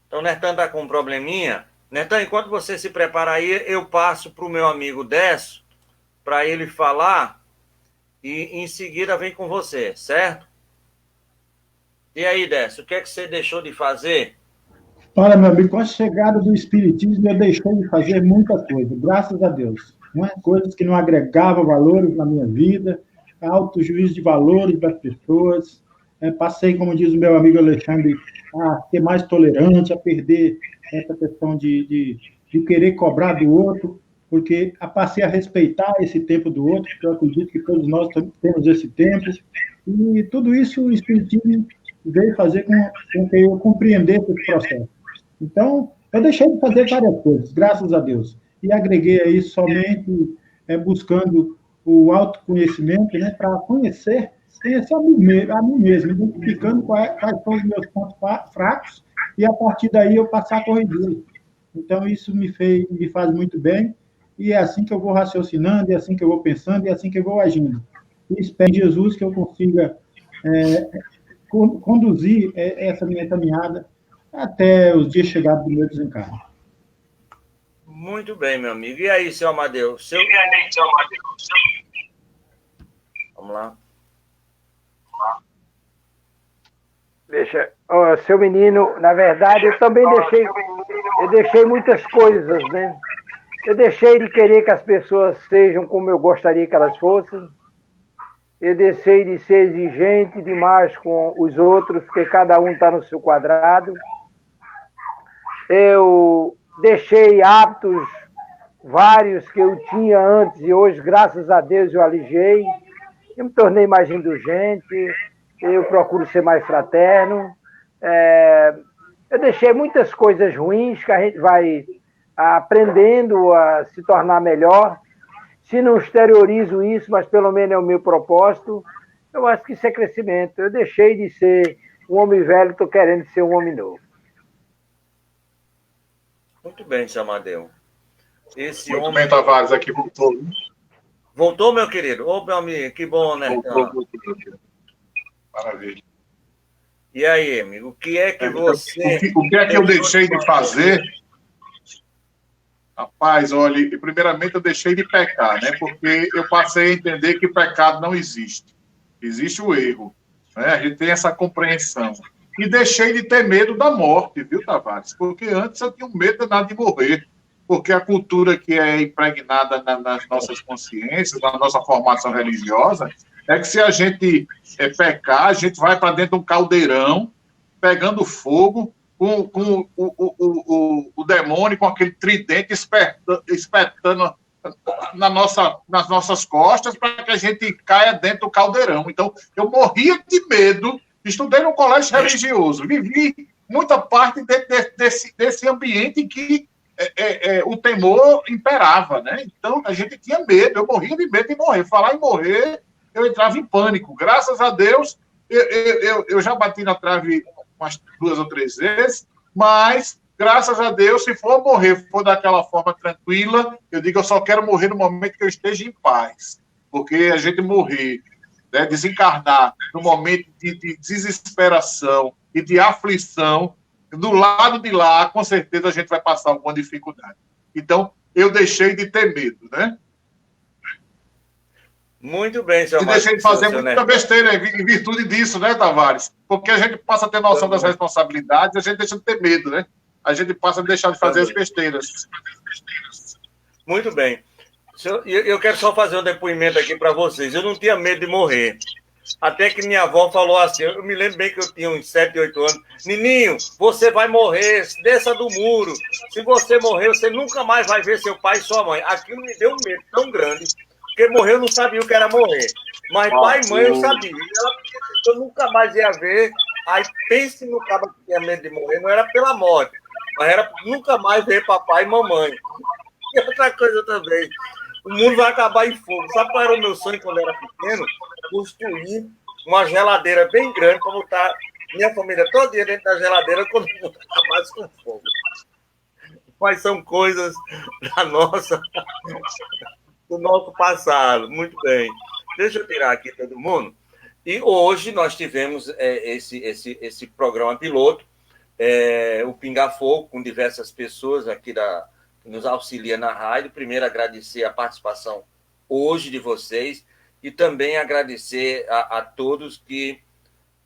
Então, o Nertan tá com um probleminha. Então, enquanto você se prepara aí, eu passo para o meu amigo Décio, para ele falar, e em seguida vem com você, certo? E aí, Décio, o que é que você deixou de fazer? Olha, meu amigo, com a chegada do Espiritismo, eu deixei de fazer muita coisa, graças a Deus. Não é? Coisas que não agregavam valores na minha vida, autojuízo de valores das pessoas. Passei, como diz o meu amigo Alexandre, a ser mais tolerante, a perder essa questão de querer cobrar do outro, porque passei a respeitar esse tempo do outro, porque eu acredito que todos nós temos esse tempo. E tudo isso o Espiritismo veio fazer com que eu compreendesse esse processo. Então, eu deixei de fazer várias coisas, graças a Deus. E agreguei aí somente buscando o autoconhecimento, né, para conhecer a mim mesmo, identificando quais são os meus pontos fracos, e a partir daí eu passar a corrigir. Então, isso me faz muito bem, e é assim que eu vou raciocinando, é assim que eu vou pensando, é assim que eu vou agindo. E espero em Jesus que eu consiga conduzir essa minha caminhada até os dias chegados do meu desencarne. Muito bem, meu amigo. E aí, seu Amadeu? Vamos lá. Deixa, seu menino, na verdade, eu também deixei muitas coisas, né? Eu deixei de querer que as pessoas sejam como eu gostaria que elas fossem. Eu deixei de ser exigente demais com os outros, porque cada um está no seu quadrado. Eu deixei hábitos vários que eu tinha antes e hoje, graças a Deus, eu alijei. Eu me tornei mais indulgente, eu procuro ser mais fraterno. Eu deixei muitas coisas ruins que a gente vai aprendendo a se tornar melhor. Se não exteriorizo isso, mas pelo menos é o meu propósito, eu acho que isso é crescimento. Eu deixei de ser um homem velho, estou querendo ser um homem novo. Muito bem, seu Amadeu. Muito bem, Tavares, aqui voltou. Voltou, meu querido? Ô, meu amigo, que bom, né? Voltou. Maravilha. E aí, amigo, o que é que você... O que é que eu deixei de fazer? Rapaz, olha, primeiramente eu deixei de pecar, né? Porque eu passei a entender que pecado não existe. Existe o erro, né? A gente tem essa compreensão. E deixei de ter medo da morte, viu, Tavares? Porque antes eu tinha um medo danado de morrer. Porque a cultura que é impregnada nas nossas consciências, na nossa formação religiosa, é que se a gente pecar, a gente vai para dentro de um caldeirão, pegando fogo, com o demônio, com aquele tridente espetando nas nossas costas para que a gente caia dentro do caldeirão. Então, eu morria de medo, estudei no colégio religioso, vivi muita parte desse ambiente em que o temor imperava, né? Então, a gente tinha medo, eu morria de medo de morrer. Falar em morrer, eu entrava em pânico. Graças a Deus, eu já bati na trave umas 2 ou 3 vezes, mas, graças a Deus, se for morrer, for daquela forma tranquila, eu digo, eu só quero morrer no momento que eu esteja em paz. Porque a gente morrer, né, desencarnar no momento de desesperação e de aflição, do lado de lá, com certeza a gente vai passar alguma dificuldade. Então, eu deixei de ter medo, né? Muito bem, seu Amadeu. E deixei de fazer muita besteira em virtude disso, né, Tavares? Porque a gente passa a ter noção das responsabilidades e a gente deixa de ter medo, né? A gente passa a deixar de fazer as besteiras. Muito bem. Eu quero só fazer um depoimento aqui para vocês. Eu não tinha medo de morrer. Até que minha avó falou assim, eu me lembro bem que eu tinha uns 7, 8 anos. Nininho, você vai morrer, desça do muro. Se você morrer, você nunca mais vai ver seu pai e sua mãe. Aquilo me deu um medo tão grande, porque morrer eu não sabia o que era morrer. Mas pai e mãe eu sabia. Eu nunca mais ia ver. Aí pense no cara que tinha medo de morrer, não era pela morte, mas era nunca mais ver papai e mamãe. E outra coisa também, o mundo vai acabar em fogo. Sabe qual era o meu sonho quando eu era pequeno? Construir uma geladeira bem grande para botar minha família todo dia dentro da geladeira quando o mundo acabasse com fogo. Quais são coisas do nosso passado. Muito bem. Deixa eu tirar aqui todo mundo. E hoje nós tivemos esse programa piloto o Pinga Fogo, com diversas pessoas aqui que nos auxilia na rádio. Primeiro, agradecer a participação hoje de vocês e também agradecer a todos que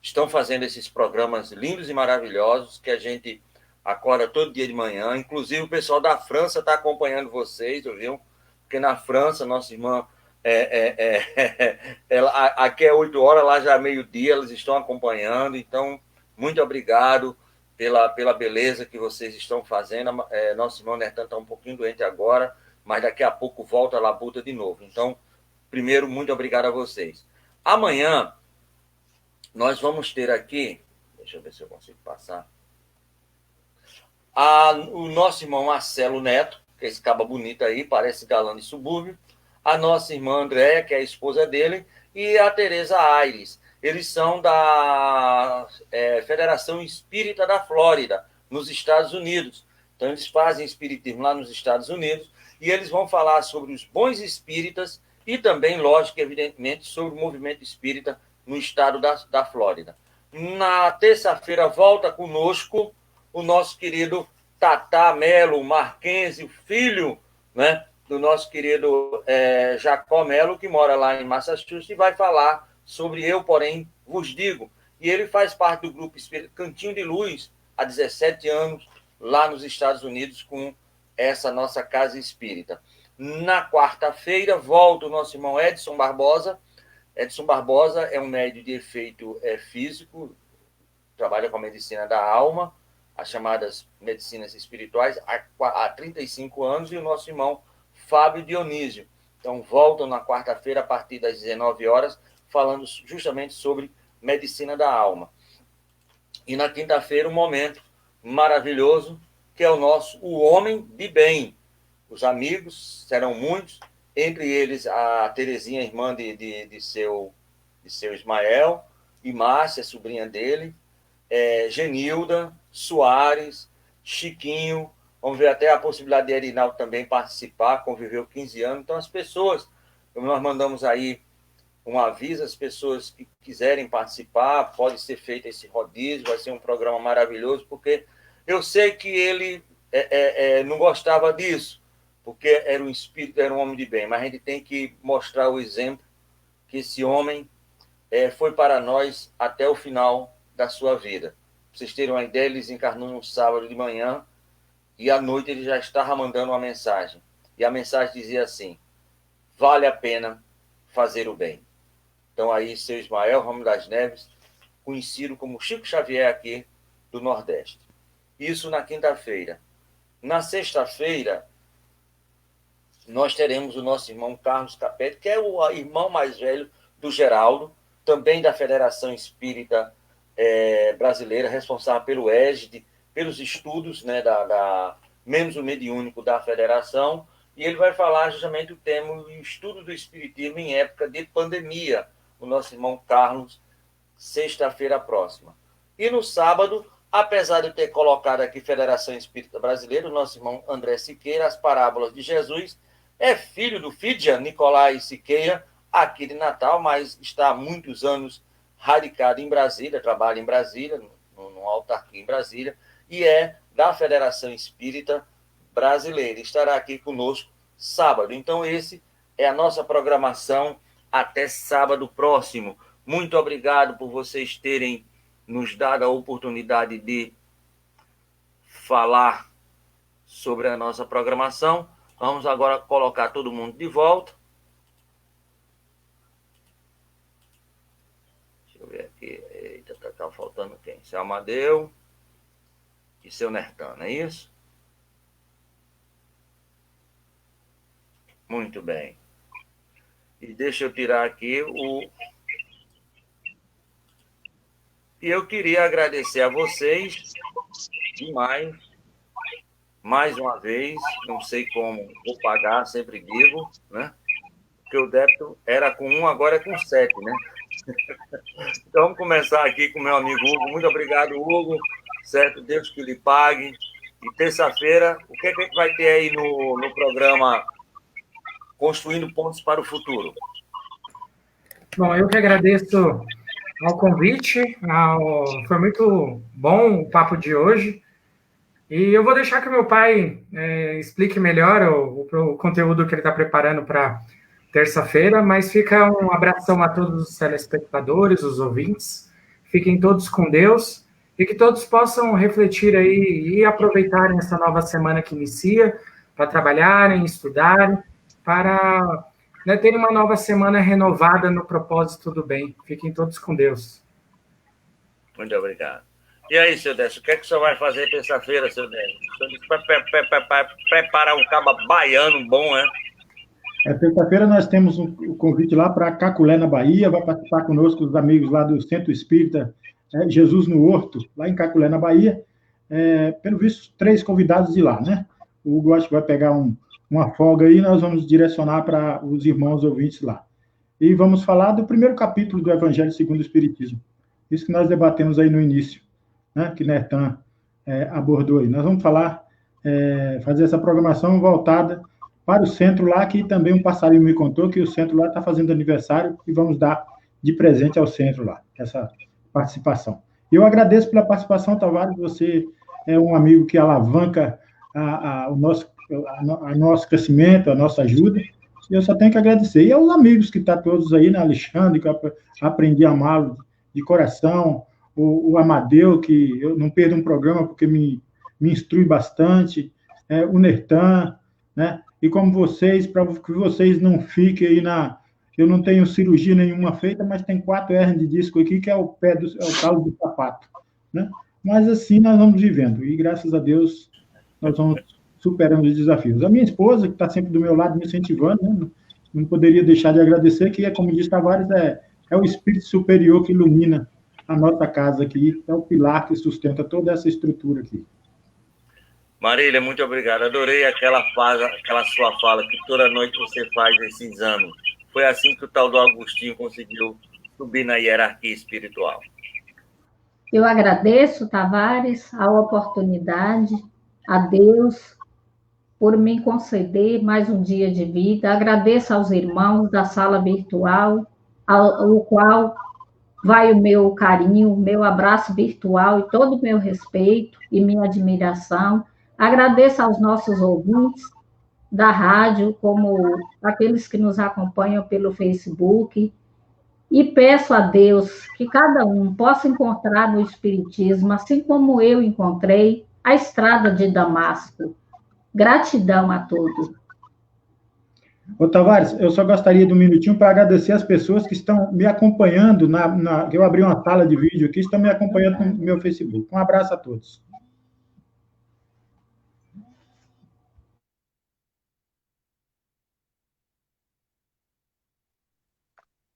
estão fazendo esses programas lindos e maravilhosos, que a gente acorda todo dia de manhã. Inclusive, o pessoal da França está acompanhando vocês, viu? Porque na França, nossa irmã, aqui é 8 horas, lá já é meio-dia, eles estão acompanhando. Então, muito obrigado pela beleza que vocês estão fazendo. Nosso irmão Nertan está um pouquinho doente agora, mas daqui a pouco volta a labuta de novo. Então, primeiro, muito obrigado a vocês. Amanhã, nós vamos ter aqui, deixa eu ver se eu consigo passar, o nosso irmão Marcelo Neto, que é esse caba bonito aí, parece galã de subúrbio, a nossa irmã Andréia, que é a esposa dele, e a Tereza Aires. Eles são da Federação Espírita da Flórida, nos Estados Unidos. Então, eles fazem espiritismo lá nos Estados Unidos, e eles vão falar sobre os bons espíritas e também, lógico, evidentemente, sobre o movimento espírita no estado da Flórida. Na terça-feira, volta conosco o nosso querido Tatá Melo Marquense, filho, né, do nosso querido Jacó Melo, que mora lá em Massachusetts, e vai falar sobre Eu, Porém, Vos Digo. E ele faz parte do grupo espírita Cantinho de Luz, há 17 anos, lá nos Estados Unidos, com essa nossa casa espírita. Na quarta-feira, volta o nosso irmão Edson Barbosa. Edson Barbosa é um médium de efeito físico, trabalha com a medicina da alma, as chamadas medicinas espirituais, há 35 anos, e o nosso irmão Fábio Dionísio. Então, voltam na quarta-feira, a partir das 19 horas, falando justamente sobre medicina da alma. E na quinta-feira, um momento maravilhoso, que é o Homem de Bem. Os amigos serão muitos, entre eles a Terezinha, irmã de seu Ismael, e Márcia, sobrinha dele, Genilda, Soares, Chiquinho, vamos ver até a possibilidade de Erinaldo também participar, conviveu 15 anos. Então, as pessoas, nós mandamos aí um aviso, as pessoas que quiserem participar, pode ser feito esse rodízio, vai ser um programa maravilhoso, porque eu sei que ele não gostava disso, porque era um espírito, era um homem de bem, mas a gente tem que mostrar o exemplo que esse homem foi para nós até o final da sua vida. Pra vocês terem uma ideia, ele desencarnou no sábado de manhã e à noite ele já estava mandando uma mensagem. E a mensagem dizia assim: vale a pena fazer o bem. Então aí, seu Ismael Ramos das Neves, conhecido como Chico Xavier aqui do Nordeste. Isso na quinta-feira. Na sexta-feira, nós teremos o nosso irmão Carlos Capete, que é o irmão mais velho do Geraldo, também da Federação Espírita Brasileira, responsável pelo EGID, pelos estudos, né, menos o mediúnico da Federação, e ele vai falar justamente o tema, o estudo do Espiritismo em época de pandemia, o nosso irmão Carlos, sexta-feira próxima. E no sábado, apesar de eu ter colocado aqui Federação Espírita Brasileira, o nosso irmão André Siqueira, as parábolas de Jesus, é filho do Fidja Nicolai Siqueira, aqui de Natal, mas está há muitos anos radicado em Brasília, trabalha em Brasília, no autarquia em Brasília, e é da Federação Espírita Brasileira. Estará aqui conosco sábado. Então, esse é a nossa programação até sábado próximo. Muito obrigado por vocês terem nos dado a oportunidade de falar sobre a nossa programação. Vamos agora colocar todo mundo de volta. Deixa eu ver aqui. Eita, tá faltando quem? Seu Amadeu e seu Nertan, não é isso? Muito bem. E deixa eu tirar aqui E eu queria agradecer a vocês demais, mais uma vez, não sei como vou pagar, sempre digo, né? Porque o débito era com 1, agora é com 7, né? Então, vamos começar aqui com o meu amigo Hugo. Muito obrigado, Hugo. Certo? Deus que lhe pague. E terça-feira, o que é que a gente vai ter aí no programa Construindo Pontos para o Futuro? Bom, eu que agradeço ao convite. Foi muito bom o papo de hoje. E eu vou deixar que o meu pai explique melhor o conteúdo que ele está preparando para terça-feira, mas fica um abração a todos os telespectadores, os ouvintes. Fiquem todos com Deus e que todos possam refletir aí e aproveitarem essa nova semana que inicia para trabalharem, estudarem, para terem uma nova semana renovada no propósito do bem. Fiquem todos com Deus. Muito obrigado. E aí, seu Décio, o que é que o senhor vai fazer terça-feira, seu Décio? O senhor disse para preparar um caba baiano bom, né? Terça-feira nós temos um convite lá para Caculé, na Bahia. Vai participar conosco os amigos lá do Centro Espírita Jesus no Horto, lá em Caculé, na Bahia. Pelo visto, 3 convidados de lá, né? O Hugo acho que vai pegar uma folga aí, nós vamos direcionar para os irmãos ouvintes lá. E vamos falar do primeiro capítulo do Evangelho segundo o Espiritismo. Isso que nós debatemos aí no início, né? Que Nertan abordou aí. Nós vamos falar, fazer essa programação voltada para o centro lá, que também um passarinho me contou que o centro lá está fazendo aniversário e vamos dar de presente ao centro lá, essa participação. Eu agradeço pela participação, Tavares, você é um amigo que alavanca o nosso crescimento, a nossa ajuda, e eu só tenho que agradecer. E aos amigos que estão todos aí, né, Alexandre, que eu aprendi a amá-lo de coração, o Amadeu, que eu não perdo um programa porque me instrui bastante, o Nertan, né? E como vocês, para que vocês não fiquem aí eu não tenho cirurgia nenhuma feita, mas tem 4 hernias de disco aqui, que é o calo do sapato, né? Mas assim nós vamos vivendo, e graças a Deus nós vamos superando os desafios. A minha esposa, que está sempre do meu lado me incentivando, né? Não poderia deixar de agradecer, que como diz Tavares, é o espírito superior que ilumina a nossa casa aqui, é o pilar que sustenta toda essa estrutura aqui. Marília, muito obrigado. Adorei aquela sua fala que toda noite você faz esse exame. Foi assim que o tal do Agostinho conseguiu subir na hierarquia espiritual. Eu agradeço, Tavares, a oportunidade, a Deus, por me conceder mais um dia de vida. Agradeço aos irmãos da sala virtual, ao qual vai o meu carinho, o meu abraço virtual e todo o meu respeito e minha admiração. Agradeço aos nossos ouvintes da rádio, como aqueles que nos acompanham pelo Facebook, e peço a Deus que cada um possa encontrar no Espiritismo, assim como eu encontrei, a estrada de Damasco. Gratidão a todos. Ô, Tavares, eu só gostaria de um minutinho para agradecer as pessoas que estão me acompanhando, eu abri uma sala de vídeo aqui, estão me acompanhando no meu Facebook. Um abraço a todos.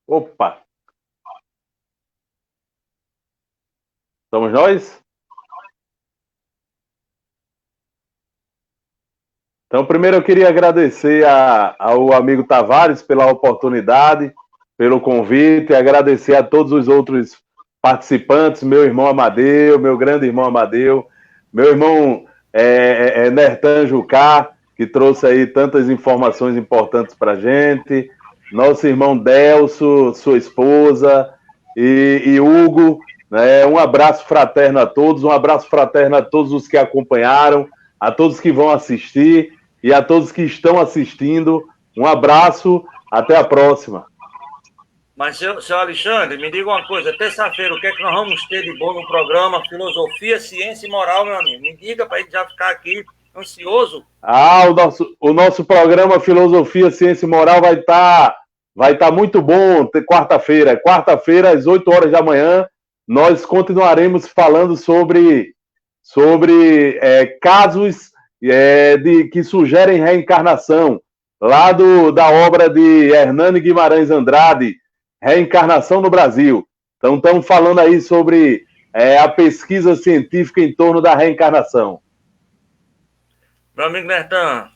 Opa! Somos nós? Então, primeiro eu queria agradecer ao amigo Tavares pela oportunidade, pelo convite, e agradecer a todos os outros participantes, meu irmão Amadeu, meu grande irmão Amadeu, meu irmão Nertan Jucá, que trouxe aí tantas informações importantes para a gente, nosso irmão Delso, sua esposa, e Hugo, né? Um abraço fraterno a todos, um abraço fraterno a todos os que acompanharam, a todos que vão assistir e a todos que estão assistindo. Um abraço, até a próxima. Mas, seu Alexandre, me diga uma coisa, terça-feira, o que é que nós vamos ter de bom no programa Filosofia, Ciência e Moral, meu amigo? Me diga para a gente já ficar aqui ansioso. O nosso programa Filosofia, Ciência e Moral vai estar muito bom quarta-feira. Quarta-feira, às 8 horas da manhã, nós continuaremos falando sobre casos que sugerem reencarnação, lá da obra de Hernani Guimarães Andrade, Reencarnação no Brasil. Então, estamos falando aí sobre a pesquisa científica em torno da reencarnação. Meu amigo Nertan,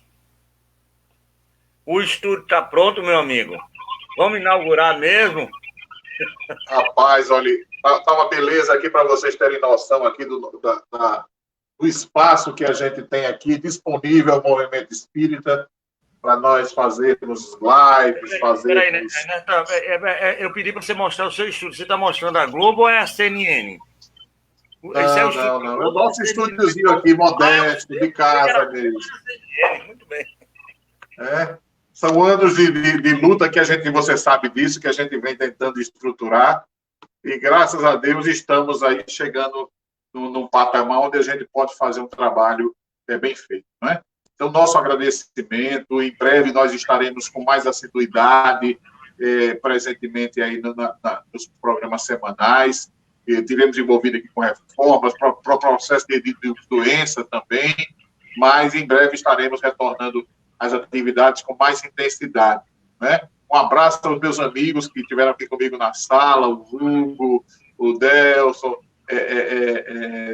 o estúdio está pronto, meu amigo? Vamos inaugurar mesmo? Rapaz, olha, tá uma beleza aqui para vocês terem noção aqui do espaço que a gente tem aqui disponível ao movimento espírita. para nós fazermos lives, fazermos... Peraí, eu pedi para você mostrar o seu estúdio. Você está mostrando a Globo ou é a CNN? Não. É o nosso estúdiozinho aqui, modesto, de casa mesmo. Muito bem. São anos de luta que você sabe disso, que a gente vem tentando estruturar. E, graças a Deus, estamos aí chegando num patamar onde a gente pode fazer um trabalho bem feito, não é? Então, nosso agradecimento. Em breve, nós estaremos com mais assiduidade, presentemente aí nos programas semanais. Tivemos envolvido aqui com reformas, para o processo de doença também, mas em breve estaremos retornando às atividades com mais intensidade, né? Um abraço aos meus amigos que estiveram aqui comigo na sala, o Hugo, o Delson,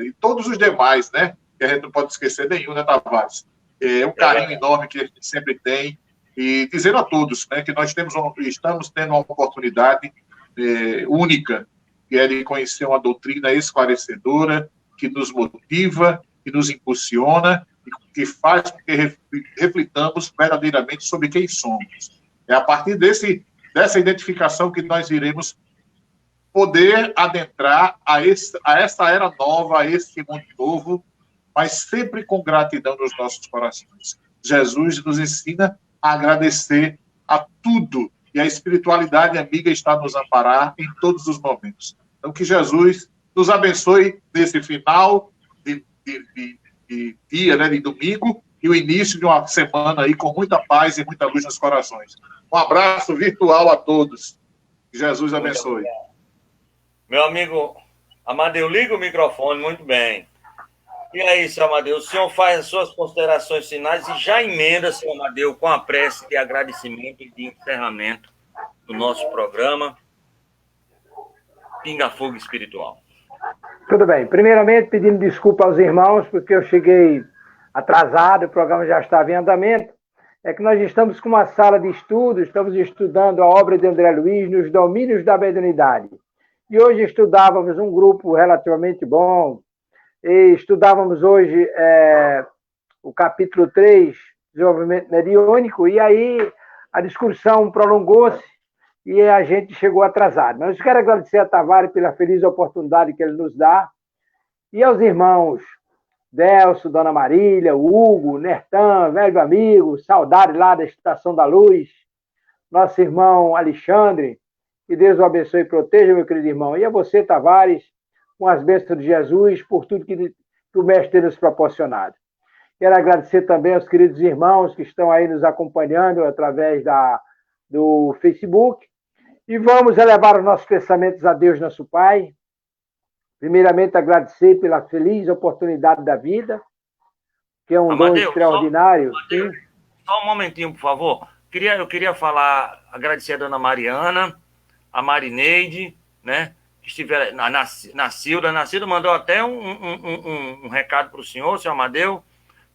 e todos os demais, né? Que a gente não pode esquecer nenhum, né, Tavares? Um carinho enorme que a gente sempre tem, e dizer a todos, né, que nós estamos tendo uma oportunidade única, que é de conhecer uma doutrina esclarecedora, que nos motiva, que nos impulsiona, e que faz com que reflitamos verdadeiramente sobre quem somos. É a partir dessa identificação que nós iremos poder adentrar a essa era nova, a esse mundo novo, mas sempre com gratidão nos nossos corações. Jesus nos ensina a agradecer a tudo, e a espiritualidade amiga está a nos amparar em todos os momentos. Então, que Jesus nos abençoe nesse final de dia, né, de domingo, e o início de uma semana aí com muita paz e muita luz nos corações. Um abraço virtual a todos. Que Jesus abençoe. Meu amigo Amadeu, liga o microfone, muito bem. E aí, seu Amadeu, o senhor faz as suas considerações finais e já emenda, seu Amadeu, com a prece de agradecimento e de encerramento do nosso programa Pinga Fogo Espiritual. Tudo bem. Primeiramente, pedindo desculpa aos irmãos, porque eu cheguei atrasado, o programa já estava em andamento. É que nós estamos com uma sala de estudo, estamos estudando a obra de André Luiz nos domínios da mediunidade. E hoje estudávamos um grupo relativamente bom, e estudávamos hoje o capítulo 3, desenvolvimento mediúnico, e aí a discussão prolongou-se e a gente chegou atrasado. Mas eu quero agradecer a Tavares pela feliz oportunidade que ele nos dá, e aos irmãos Delcio, Dona Marília, Hugo, Nertan, velho amigo, saudade lá da Estação da Luz, nosso irmão Alexandre, que Deus o abençoe e proteja, meu querido irmão. E a você, Tavares, com as bênçãos de Jesus, por tudo que o Mestre tem nos proporcionado. Quero agradecer também aos queridos irmãos que estão aí nos acompanhando através do Facebook. E vamos elevar os nossos pensamentos a Deus, nosso Pai. Primeiramente, agradecer pela feliz oportunidade da vida, que é um Amadeu, dom extraordinário. Só um momentinho, por favor. Eu queria agradecer a dona Mariana, a Marineide, né? Que estiver na Cilda. Na Cilda mandou até um recado para o senhor Amadeu,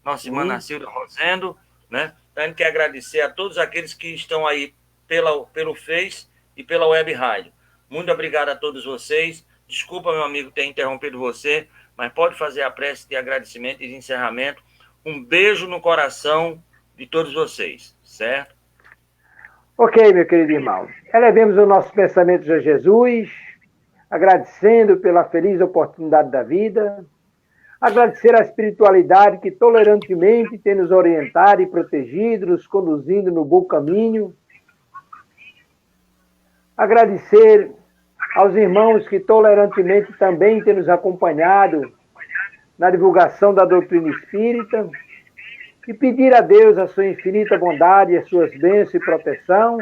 nossa irmã Nacilda Rosendo, né? Então, a gente quer agradecer a todos aqueles que estão aí pelo Face e pela Web Rádio. Muito obrigado a todos vocês. Desculpa, meu amigo, ter interrompido você, mas pode fazer a prece de agradecimento e de encerramento. Um beijo no coração de todos vocês, certo? Ok, meu querido irmão. Elevemos os nossos pensamentos a Jesus, agradecendo pela feliz oportunidade da vida, agradecer à espiritualidade que tolerantemente tem nos orientado e protegido, nos conduzindo no bom caminho, agradecer aos irmãos que tolerantemente também têm nos acompanhado na divulgação da doutrina espírita e pedir a Deus a sua infinita bondade, as suas bênçãos e proteção,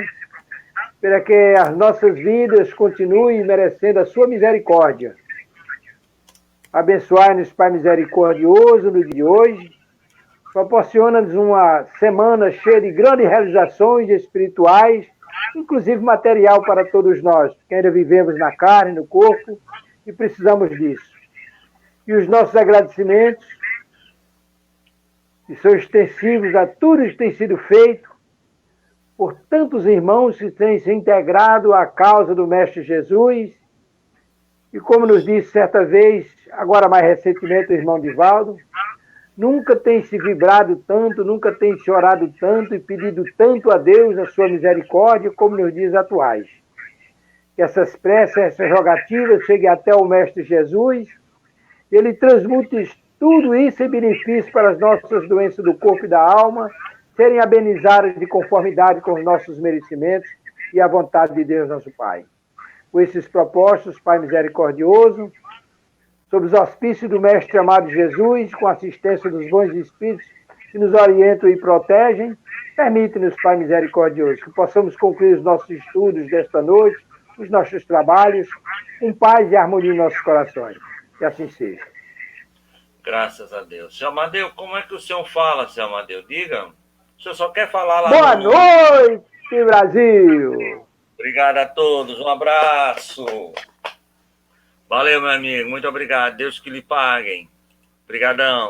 para que as nossas vidas continuem merecendo a sua misericórdia. Abençoai-nos, Pai misericordioso, no dia de hoje. Proporciona-nos uma semana cheia de grandes realizações espirituais, inclusive material para todos nós, que ainda vivemos na carne, no corpo, e precisamos disso. E os nossos agradecimentos, que são extensivos a tudo que tem sido feito, por tantos irmãos que têm se integrado à causa do Mestre Jesus, e como nos disse certa vez, agora mais recentemente o irmão Divaldo, nunca tem se vibrado tanto, nunca tem chorado tanto e pedido tanto a Deus a sua misericórdia como nos dias atuais. Que essas preces, essas rogativas cheguem até o Mestre Jesus, e ele transmute tudo isso em benefício para as nossas doenças do corpo e da alma, serem amenizadas de conformidade com os nossos merecimentos e a vontade de Deus, nosso Pai. Com esses propósitos, Pai misericordioso, sob os auspícios do Mestre amado Jesus, com a assistência dos bons espíritos que nos orientam e protegem, permite-nos, Pai misericordioso, que possamos concluir os nossos estudos desta noite, os nossos trabalhos, com paz e harmonia em nossos corações. Que assim seja. Graças a Deus. Seu Amadeu, como é que o senhor fala, seu Amadeu? Diga. O senhor só quer falar lá Boa noite, Brasil! Obrigado a todos. Um abraço. Valeu, meu amigo. Muito obrigado. Deus que lhe paguem. Obrigadão.